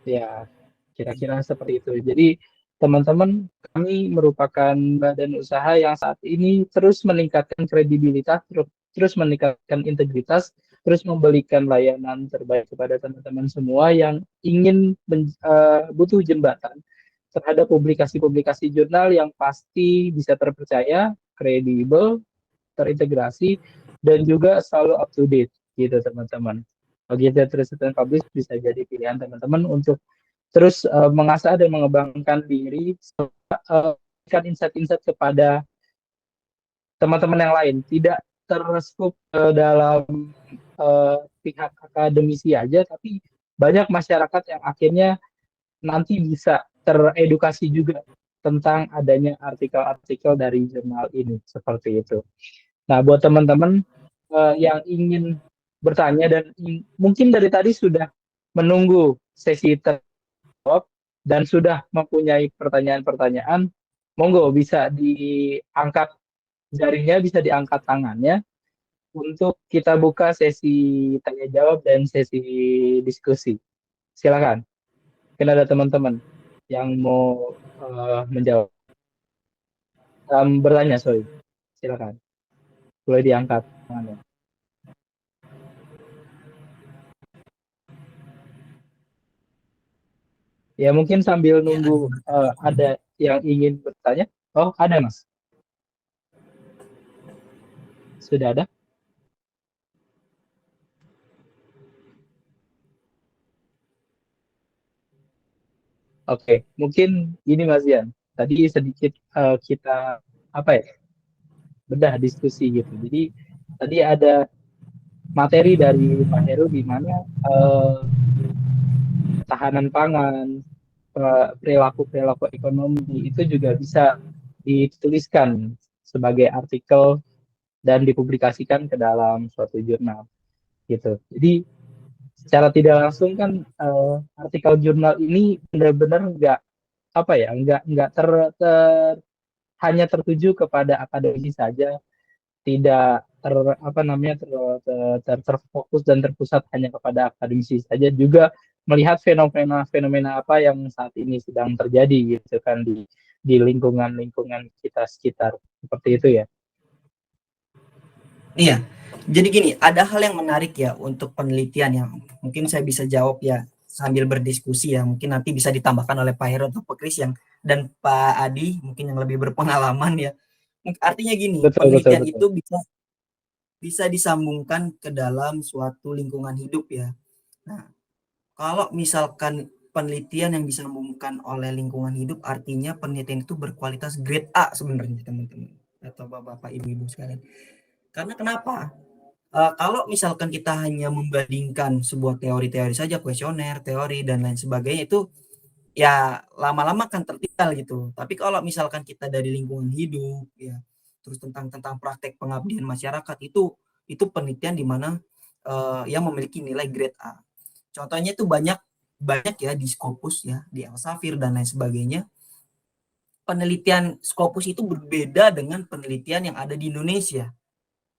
Ya, kira-kira seperti itu. Jadi teman-teman, kami merupakan badan usaha yang saat ini terus meningkatkan kredibilitas, terus meningkatkan integritas, terus memberikan layanan terbaik kepada teman-teman semua yang ingin butuh jembatan terhadap publikasi-publikasi jurnal yang pasti bisa terpercaya, kredibel, terintegrasi, dan juga selalu up to date gitu teman-teman. OGZ Research and Publish bisa jadi pilihan teman-teman untuk terus mengasah dan mengembangkan diri, memberikan insight-insight kepada teman-teman yang lain, tidak terskup dalam pihak akademisi aja, tapi banyak masyarakat yang akhirnya nanti bisa teredukasi juga tentang adanya artikel-artikel dari jurnal ini, seperti itu. Nah, buat teman-teman yang ingin bertanya dan mungkin dari tadi sudah menunggu sesi terjawab dan sudah mempunyai pertanyaan-pertanyaan, monggo bisa diangkat jarinya, bisa diangkat tangannya untuk kita buka sesi tanya jawab dan sesi diskusi. Silakan. Mungkin ada teman-teman yang mau menjawab, bertanya, sorry. Silakan. Boleh diangkat tangannya. Ya mungkin sambil nunggu ada yang ingin bertanya. Oh, ada Mas. Sudah ada? Oke, mungkin ini Mas Ian. Tadi sedikit kita apa ya, bedah diskusi gitu. Jadi tadi ada materi dari Pak Heru di mana tahanan pangan, perilaku-perilaku ekonomi itu juga bisa dituliskan sebagai artikel dan dipublikasikan ke dalam suatu jurnal gitu. Jadi secara tidak langsung kan artikel jurnal ini benar-benar nggak apa ya, nggak hanya tertuju kepada akademisi saja, tidak terfokus dan terpusat hanya kepada akademisi saja, juga melihat fenomena-fenomena apa yang saat ini sedang terjadi gitu kan di lingkungan kita sekitar, seperti itu ya. Iya, jadi gini, ada hal yang menarik ya untuk penelitian yang mungkin saya bisa jawab ya sambil berdiskusi ya, mungkin nanti bisa ditambahkan oleh Pak Heru atau Pak Kris dan Pak Adi mungkin yang lebih berpengalaman ya. Artinya gini, penelitian itu bisa disambungkan ke dalam suatu lingkungan hidup ya. Nah, kalau misalkan penelitian yang disambungkan oleh lingkungan hidup, artinya penelitian itu berkualitas grade A sebenarnya teman-teman atau bapak-bapak ibu-ibu sekalian. Karena kenapa? Kalau misalkan kita hanya membandingkan sebuah teori-teori saja, kuesioner, teori dan lain sebagainya, itu ya lama-lama kan tertinggal gitu. Tapi kalau misalkan kita dari lingkungan hidup ya, terus tentang praktek pengabdian masyarakat, itu penelitian di mana yang memiliki nilai grade A. Contohnya itu banyak ya di Scopus ya, di Elsevier dan lain sebagainya. Penelitian Scopus itu berbeda dengan penelitian yang ada di Indonesia.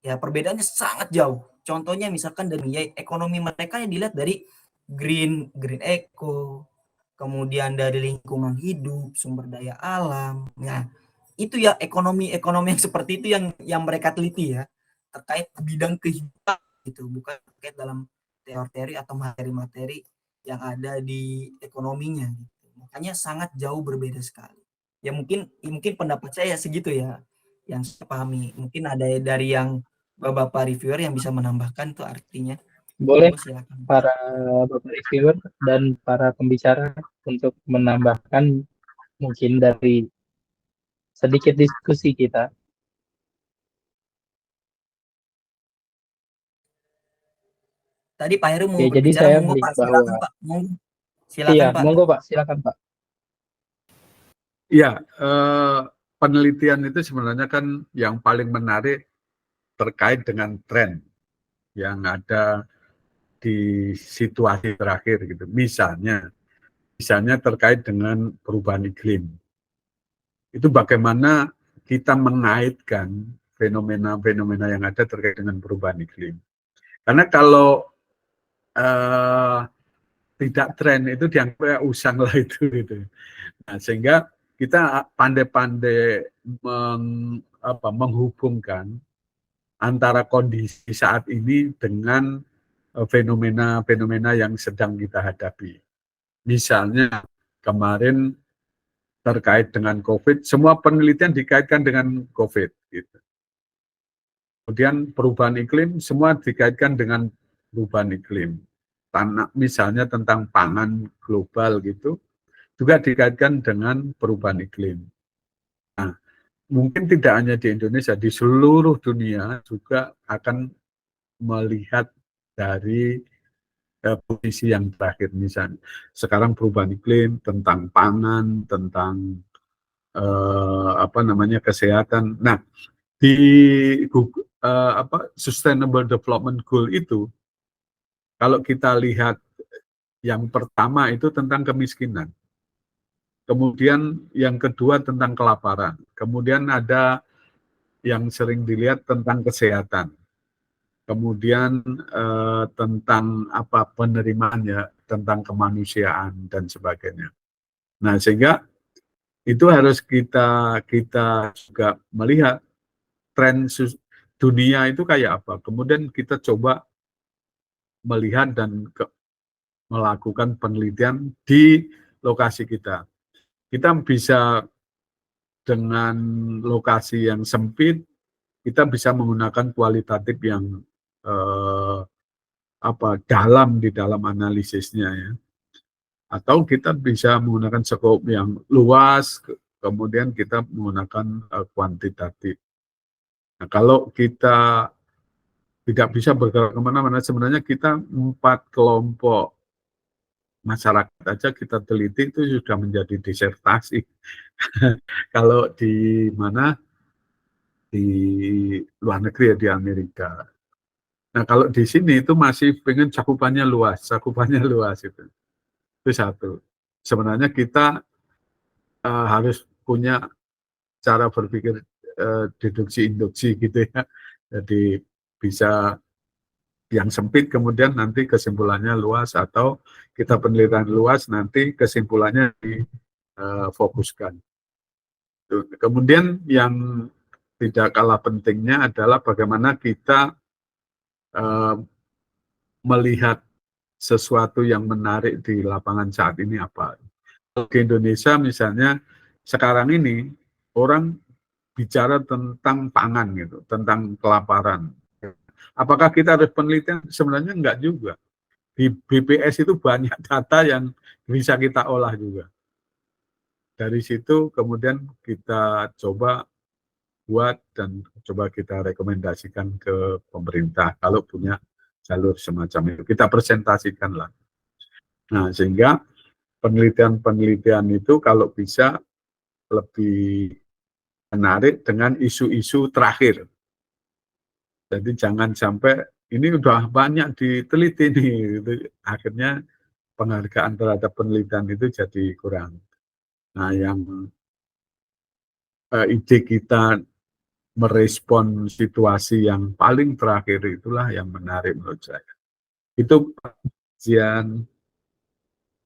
Ya, perbedaannya sangat jauh. Contohnya misalkan dari ekonomi mereka yang dilihat dari green eco, kemudian dari lingkungan hidup, sumber daya alam. Nah, itu ya ekonomi yang seperti itu yang mereka teliti ya, terkait bidang kehidupan gitu, bukan terkait dalam teori-teori atau materi-materi yang ada di ekonominya gitu. Makanya sangat jauh berbeda sekali. Ya mungkin pendapat saya segitu ya yang saya pahami. Mungkin ada dari yang Bapak reviewer yang bisa menambahkan tuh artinya. Boleh Silakan. para Bapak reviewer dan para pembicara untuk menambahkan mungkin dari sedikit diskusi kita. Tadi Pak Heru mau Oke, jadi berbicara, saya monggo melihat Pak, silakan bahwa Pak. Silakan Pak. monggo Pak, silakan Pak. Ya, penelitian itu sebenarnya kan yang paling menarik terkait dengan tren yang ada di situasi terakhir gitu. Misalnya terkait dengan perubahan iklim. Itu bagaimana kita mengaitkan fenomena-fenomena yang ada terkait dengan perubahan iklim. Karena kalau tidak tren itu dianggap usang lah itu gitu. Nah, sehingga kita pandai-pandai menghubungkan antara kondisi saat ini dengan fenomena-fenomena yang sedang kita hadapi. Misalnya kemarin terkait dengan COVID, semua penelitian dikaitkan dengan COVID. Gitu. Kemudian perubahan iklim, semua dikaitkan dengan perubahan iklim. Misalnya tentang pangan global gitu, juga dikaitkan dengan perubahan iklim. Nah, mungkin tidak hanya di Indonesia, di seluruh dunia juga akan melihat dari posisi yang terakhir. Misalnya sekarang perubahan iklim, tentang pangan, tentang kesehatan. Nah, di Sustainable Development Goal itu, kalau kita lihat yang pertama itu tentang kemiskinan. Kemudian yang kedua tentang kelaparan. Kemudian ada yang sering dilihat tentang kesehatan. Kemudian tentang penerimaan ya, tentang kemanusiaan dan sebagainya. Nah, sehingga itu harus kita juga melihat tren dunia itu kayak apa. Kemudian kita coba melihat dan melakukan penelitian di lokasi kita. Kita bisa dengan lokasi yang sempit, kita bisa menggunakan kualitatif yang dalam di dalam analisisnya ya. Atau kita bisa menggunakan skop yang luas, kemudian kita menggunakan kuantitatif. Nah, kalau kita tidak bisa bergerak kemana-mana, sebenarnya kita 4 kelompok masyarakat aja kita teliti itu sudah menjadi disertasi. Kalau di mana, di luar negeri ya, di Amerika. Nah, kalau di sini itu masih pengen cakupannya luas itu. Itu satu. Sebenarnya kita harus punya cara berpikir deduksi-induksi gitu ya. Jadi bisa yang sempit kemudian nanti kesimpulannya luas, atau kita penelitian luas nanti kesimpulannya difokuskan. Kemudian yang tidak kalah pentingnya adalah bagaimana kita melihat sesuatu yang menarik di lapangan saat ini apa. Di Indonesia misalnya sekarang ini orang bicara tentang pangan gitu, tentang kelaparan. Apakah kita harus penelitian? Sebenarnya enggak juga. Di BPS itu banyak data yang bisa kita olah juga. Dari situ kemudian kita coba buat dan coba kita rekomendasikan ke pemerintah kalau punya jalur semacam itu. Kita presentasikan lah. Nah, sehingga penelitian-penelitian itu kalau bisa lebih menarik dengan isu-isu terakhir. Jadi jangan sampai ini udah banyak diteliti nih, gitu. Akhirnya penghargaan terhadap penelitian itu jadi kurang. Nah, yang ide kita merespon situasi yang paling terakhir itulah yang menarik menurut saya. Itu kajian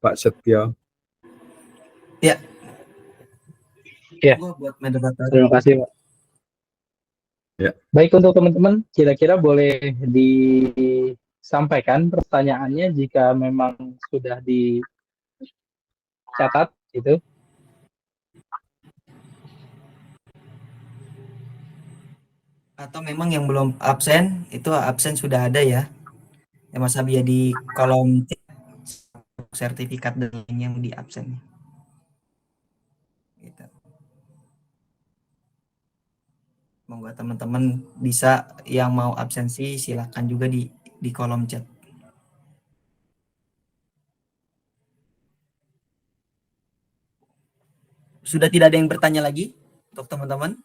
Pak Setio. Ya. Ya. Buat moderator. Terima kasih, Pak. Ya. Baik, untuk teman-teman, kira-kira boleh disampaikan pertanyaannya jika memang sudah dicatat gitu. Atau memang yang belum absen, itu absen sudah ada ya. Ya Mas Abi ya, di kolom sertifikat dan yang di absen. Gitu. Monggo teman-teman bisa yang mau absensi silakan juga di kolom chat. Sudah tidak ada yang bertanya lagi untuk teman-teman?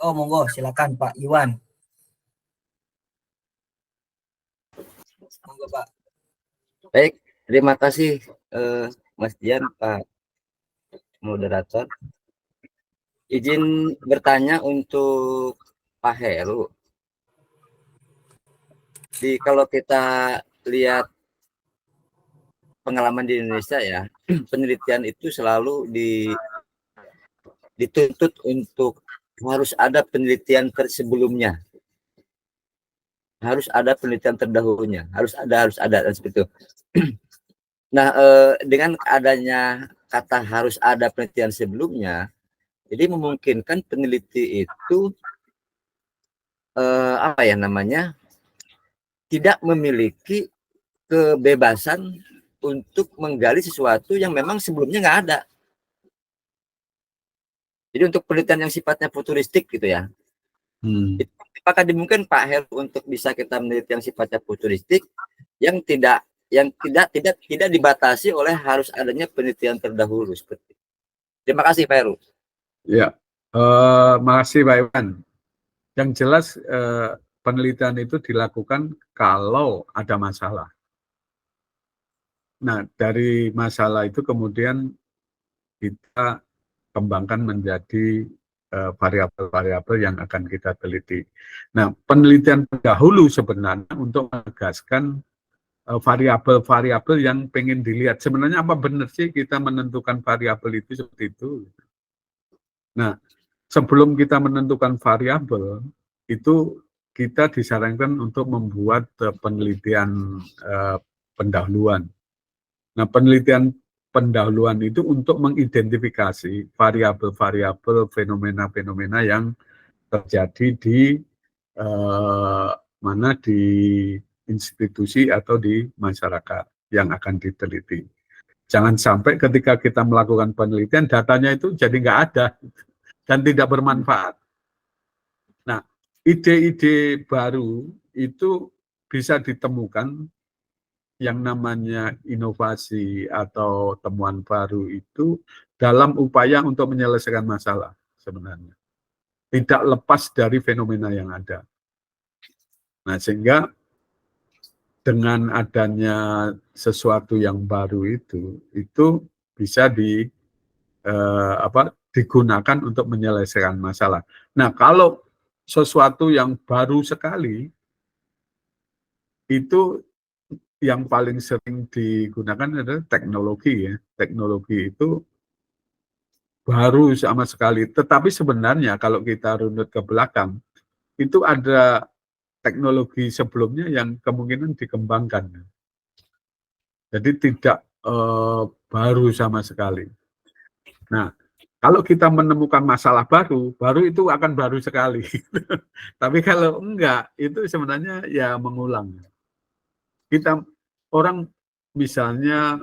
Oh, monggo silakan Pak Iwan. Monggo Pak. Baik, terima kasih Mas Dian, Pak moderator. Izin bertanya untuk Pak Heru. Kalau kita lihat pengalaman di Indonesia ya, penelitian itu selalu dituntut untuk harus ada penelitian tersebelumnya. Harus ada penelitian terdahulunya, harus ada dan seperti itu. Nah, dengan adanya kata harus ada penelitian sebelumnya, jadi memungkinkan peneliti itu tidak memiliki kebebasan untuk menggali sesuatu yang memang sebelumnya nggak ada. Jadi untuk penelitian yang sifatnya futuristik gitu ya. Apakah dimungkinkan Pak Heru untuk bisa kita meneliti yang sifatnya futuristik yang tidak dibatasi oleh harus adanya penelitian terdahulu seperti itu. Terima kasih Pak Heru. Ya, makasih Pak Iwan. Yang jelas penelitian itu dilakukan kalau ada masalah. Nah, dari masalah itu kemudian kita kembangkan menjadi variabel-variabel yang akan kita teliti. Nah, penelitian dahulu sebenarnya untuk menegaskan variabel-variabel yang pengen dilihat. Sebenarnya apa benar sih kita menentukan variabel itu seperti itu? Nah, sebelum kita menentukan variabel, itu kita disarankan untuk membuat penelitian pendahuluan. Nah, penelitian pendahuluan itu untuk mengidentifikasi variabel-variabel fenomena-fenomena yang terjadi di mana di institusi atau di masyarakat yang akan diteliti. Jangan sampai ketika kita melakukan penelitian datanya itu jadi nggak ada dan tidak bermanfaat. Nah, ide-ide baru itu bisa ditemukan, yang namanya inovasi atau temuan baru itu dalam upaya untuk menyelesaikan masalah sebenarnya. Tidak lepas dari fenomena yang ada. Nah, sehingga dengan adanya sesuatu yang baru itu bisa digunakan untuk menyelesaikan masalah. Nah, kalau sesuatu yang baru sekali itu yang paling sering digunakan adalah teknologi ya. Teknologi itu baru sama sekali. Tetapi sebenarnya kalau kita runut ke belakang, itu ada teknologi sebelumnya yang kemungkinan dikembangkan. Jadi tidak baru sama sekali. Nah, kalau kita menemukan masalah baru itu akan baru sekali. Tapi kalau enggak, itu sebenarnya ya mengulang. Orang misalnya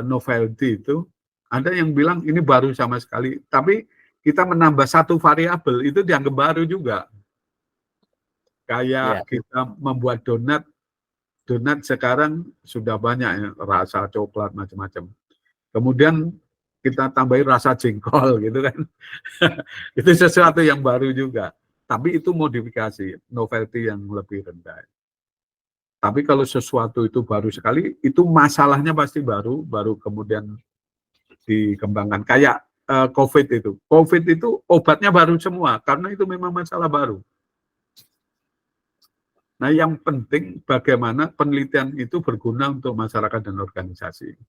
novelty itu, ada yang bilang ini baru sama sekali, tapi kita menambah satu variabel itu dianggap baru juga. Kayak kita membuat donat sekarang sudah banyak ya, rasa coklat macam-macam. Kemudian kita tambahin rasa jengkol gitu kan. Itu sesuatu yang baru juga. Tapi itu modifikasi, novelty yang lebih rendah. Tapi kalau sesuatu itu baru sekali, itu masalahnya pasti baru kemudian dikembangkan. Kayak COVID itu. COVID itu obatnya baru semua, karena itu memang masalah baru. Nah, yang penting bagaimana penelitian itu berguna untuk masyarakat dan organisasi.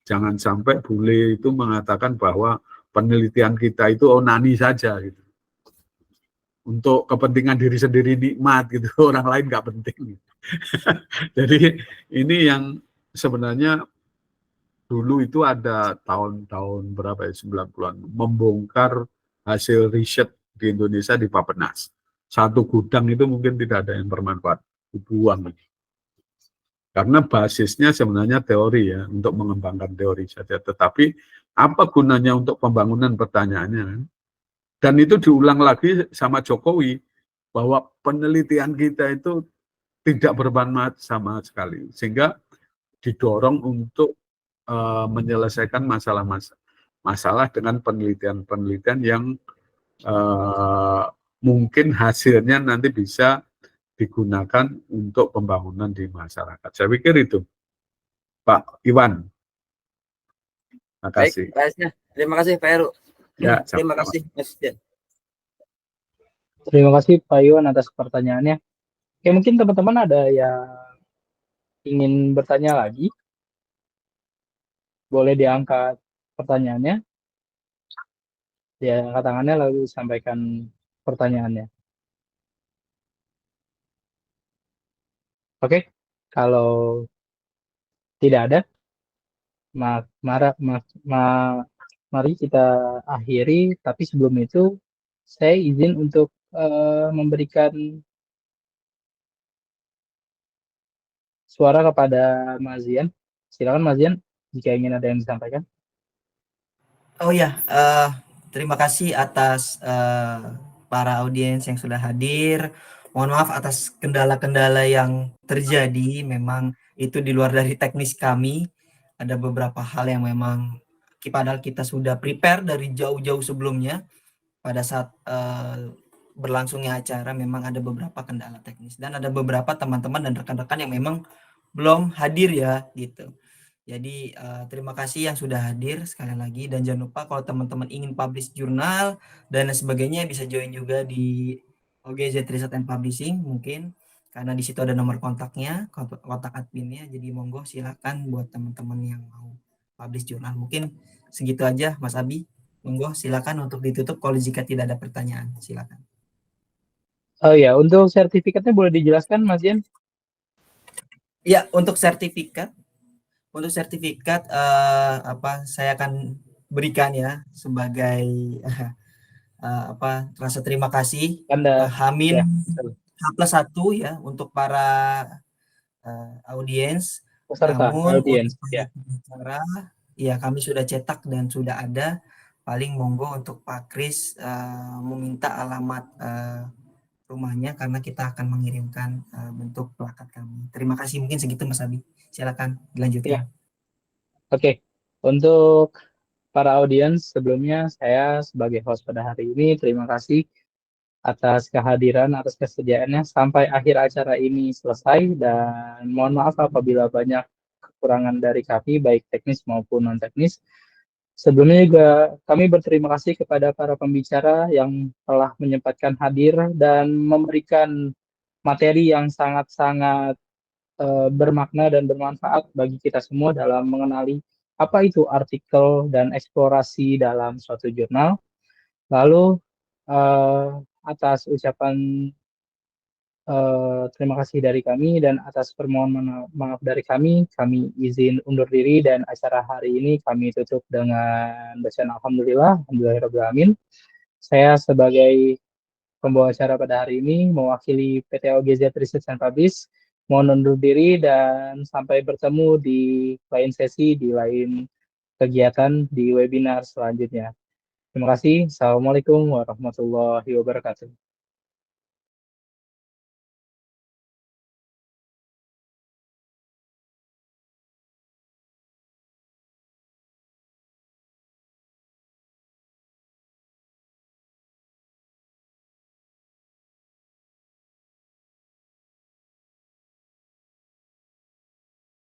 Jangan sampai bule itu mengatakan bahwa penelitian kita itu onani saja gitu. Untuk kepentingan diri sendiri nikmat gitu, orang lain nggak penting. Jadi ini yang sebenarnya dulu itu ada tahun-tahun berapa ya, 90-an, membongkar hasil riset di Indonesia di Bappenas. Satu gudang itu mungkin tidak ada yang bermanfaat, dibuang. Karena basisnya sebenarnya teori ya, untuk mengembangkan teori saja. Tetapi apa gunanya untuk pembangunan, pertanyaannya. Dan itu diulang lagi sama Jokowi, bahwa penelitian kita itu tidak bermanfaat sama sekali. Sehingga didorong untuk menyelesaikan masalah dengan penelitian-penelitian yang mungkin hasilnya nanti bisa digunakan untuk pembangunan di masyarakat. Saya pikir itu, Pak Iwan. Terima kasih. Baik, terima kasih Pak Heru. Ya, Terima kasih Mas Dian. Terima kasih Pak Iwan atas pertanyaannya. Oke, mungkin teman-teman ada yang ingin bertanya lagi. Boleh diangkat pertanyaannya. Ya, angkat tangannya lalu sampaikan pertanyaannya. Oke, kalau tidak ada, mari kita akhiri. Tapi sebelum itu, saya izin untuk memberikan suara kepada Mas Zian. Silakan Mas Zian, jika ingin ada yang disampaikan. Oh ya, terima kasih atas para audiens yang sudah hadir. Mohon maaf atas kendala-kendala yang terjadi. Memang itu di luar dari teknis kami. Ada beberapa hal yang memang padahal kita sudah prepare dari jauh-jauh sebelumnya. Pada saat berlangsungnya acara memang ada beberapa kendala teknis. Dan ada beberapa teman-teman dan rekan-rekan yang memang belum hadir ya gitu. Jadi terima kasih yang sudah hadir sekali lagi, dan jangan lupa kalau teman-teman ingin publish jurnal dan sebagainya bisa join juga di OGZ Research and Publishing mungkin, karena di situ ada nomor kontaknya, kontak adminnya. Jadi monggo silakan buat teman-teman yang mau publish jurnal. Mungkin segitu aja Mas Abi. Monggo silakan untuk ditutup kalau jika tidak ada pertanyaan. Silakan. Oh ya, untuk sertifikatnya boleh dijelaskan Mas Zian? Ya, untuk sertifikat saya akan berikan ya sebagai rasa terima kasih Anda Hamin ya, betul. H+1 ya untuk para audiens. Peserta Namun untuk audiens para ya. pembicara, ya kami sudah cetak dan sudah ada. Paling monggo untuk Pak Kris meminta alamat rumahnya karena kita akan mengirimkan bentuk plakat kami. Terima kasih, mungkin segitu Mas Abi. Silakan dilanjutkan. Oke, untuk para audiens sebelumnya saya sebagai host pada hari ini terima kasih atas kehadiran, atas kesediaannya sampai akhir acara ini selesai, dan mohon maaf apabila banyak kekurangan dari kami baik teknis maupun non teknis. Sebelumnya juga kami berterima kasih kepada para pembicara yang telah menyempatkan hadir dan memberikan materi yang sangat-sangat bermakna dan bermanfaat bagi kita semua dalam mengenali apa itu artikel dan eksplorasi dalam suatu jurnal. Lalu atas ucapan terima kasih dari kami dan atas permohonan maaf dari kami izin undur diri dan acara hari ini kami tutup dengan bacaan Alhamdulillahirrahmanirrahim. Saya sebagai pembawa acara pada hari ini mewakili PT OGZ Research and Publish mohon undur diri dan sampai bertemu di lain sesi, di lain kegiatan, di webinar selanjutnya. Terima kasih. Assalamualaikum warahmatullahi wabarakatuh.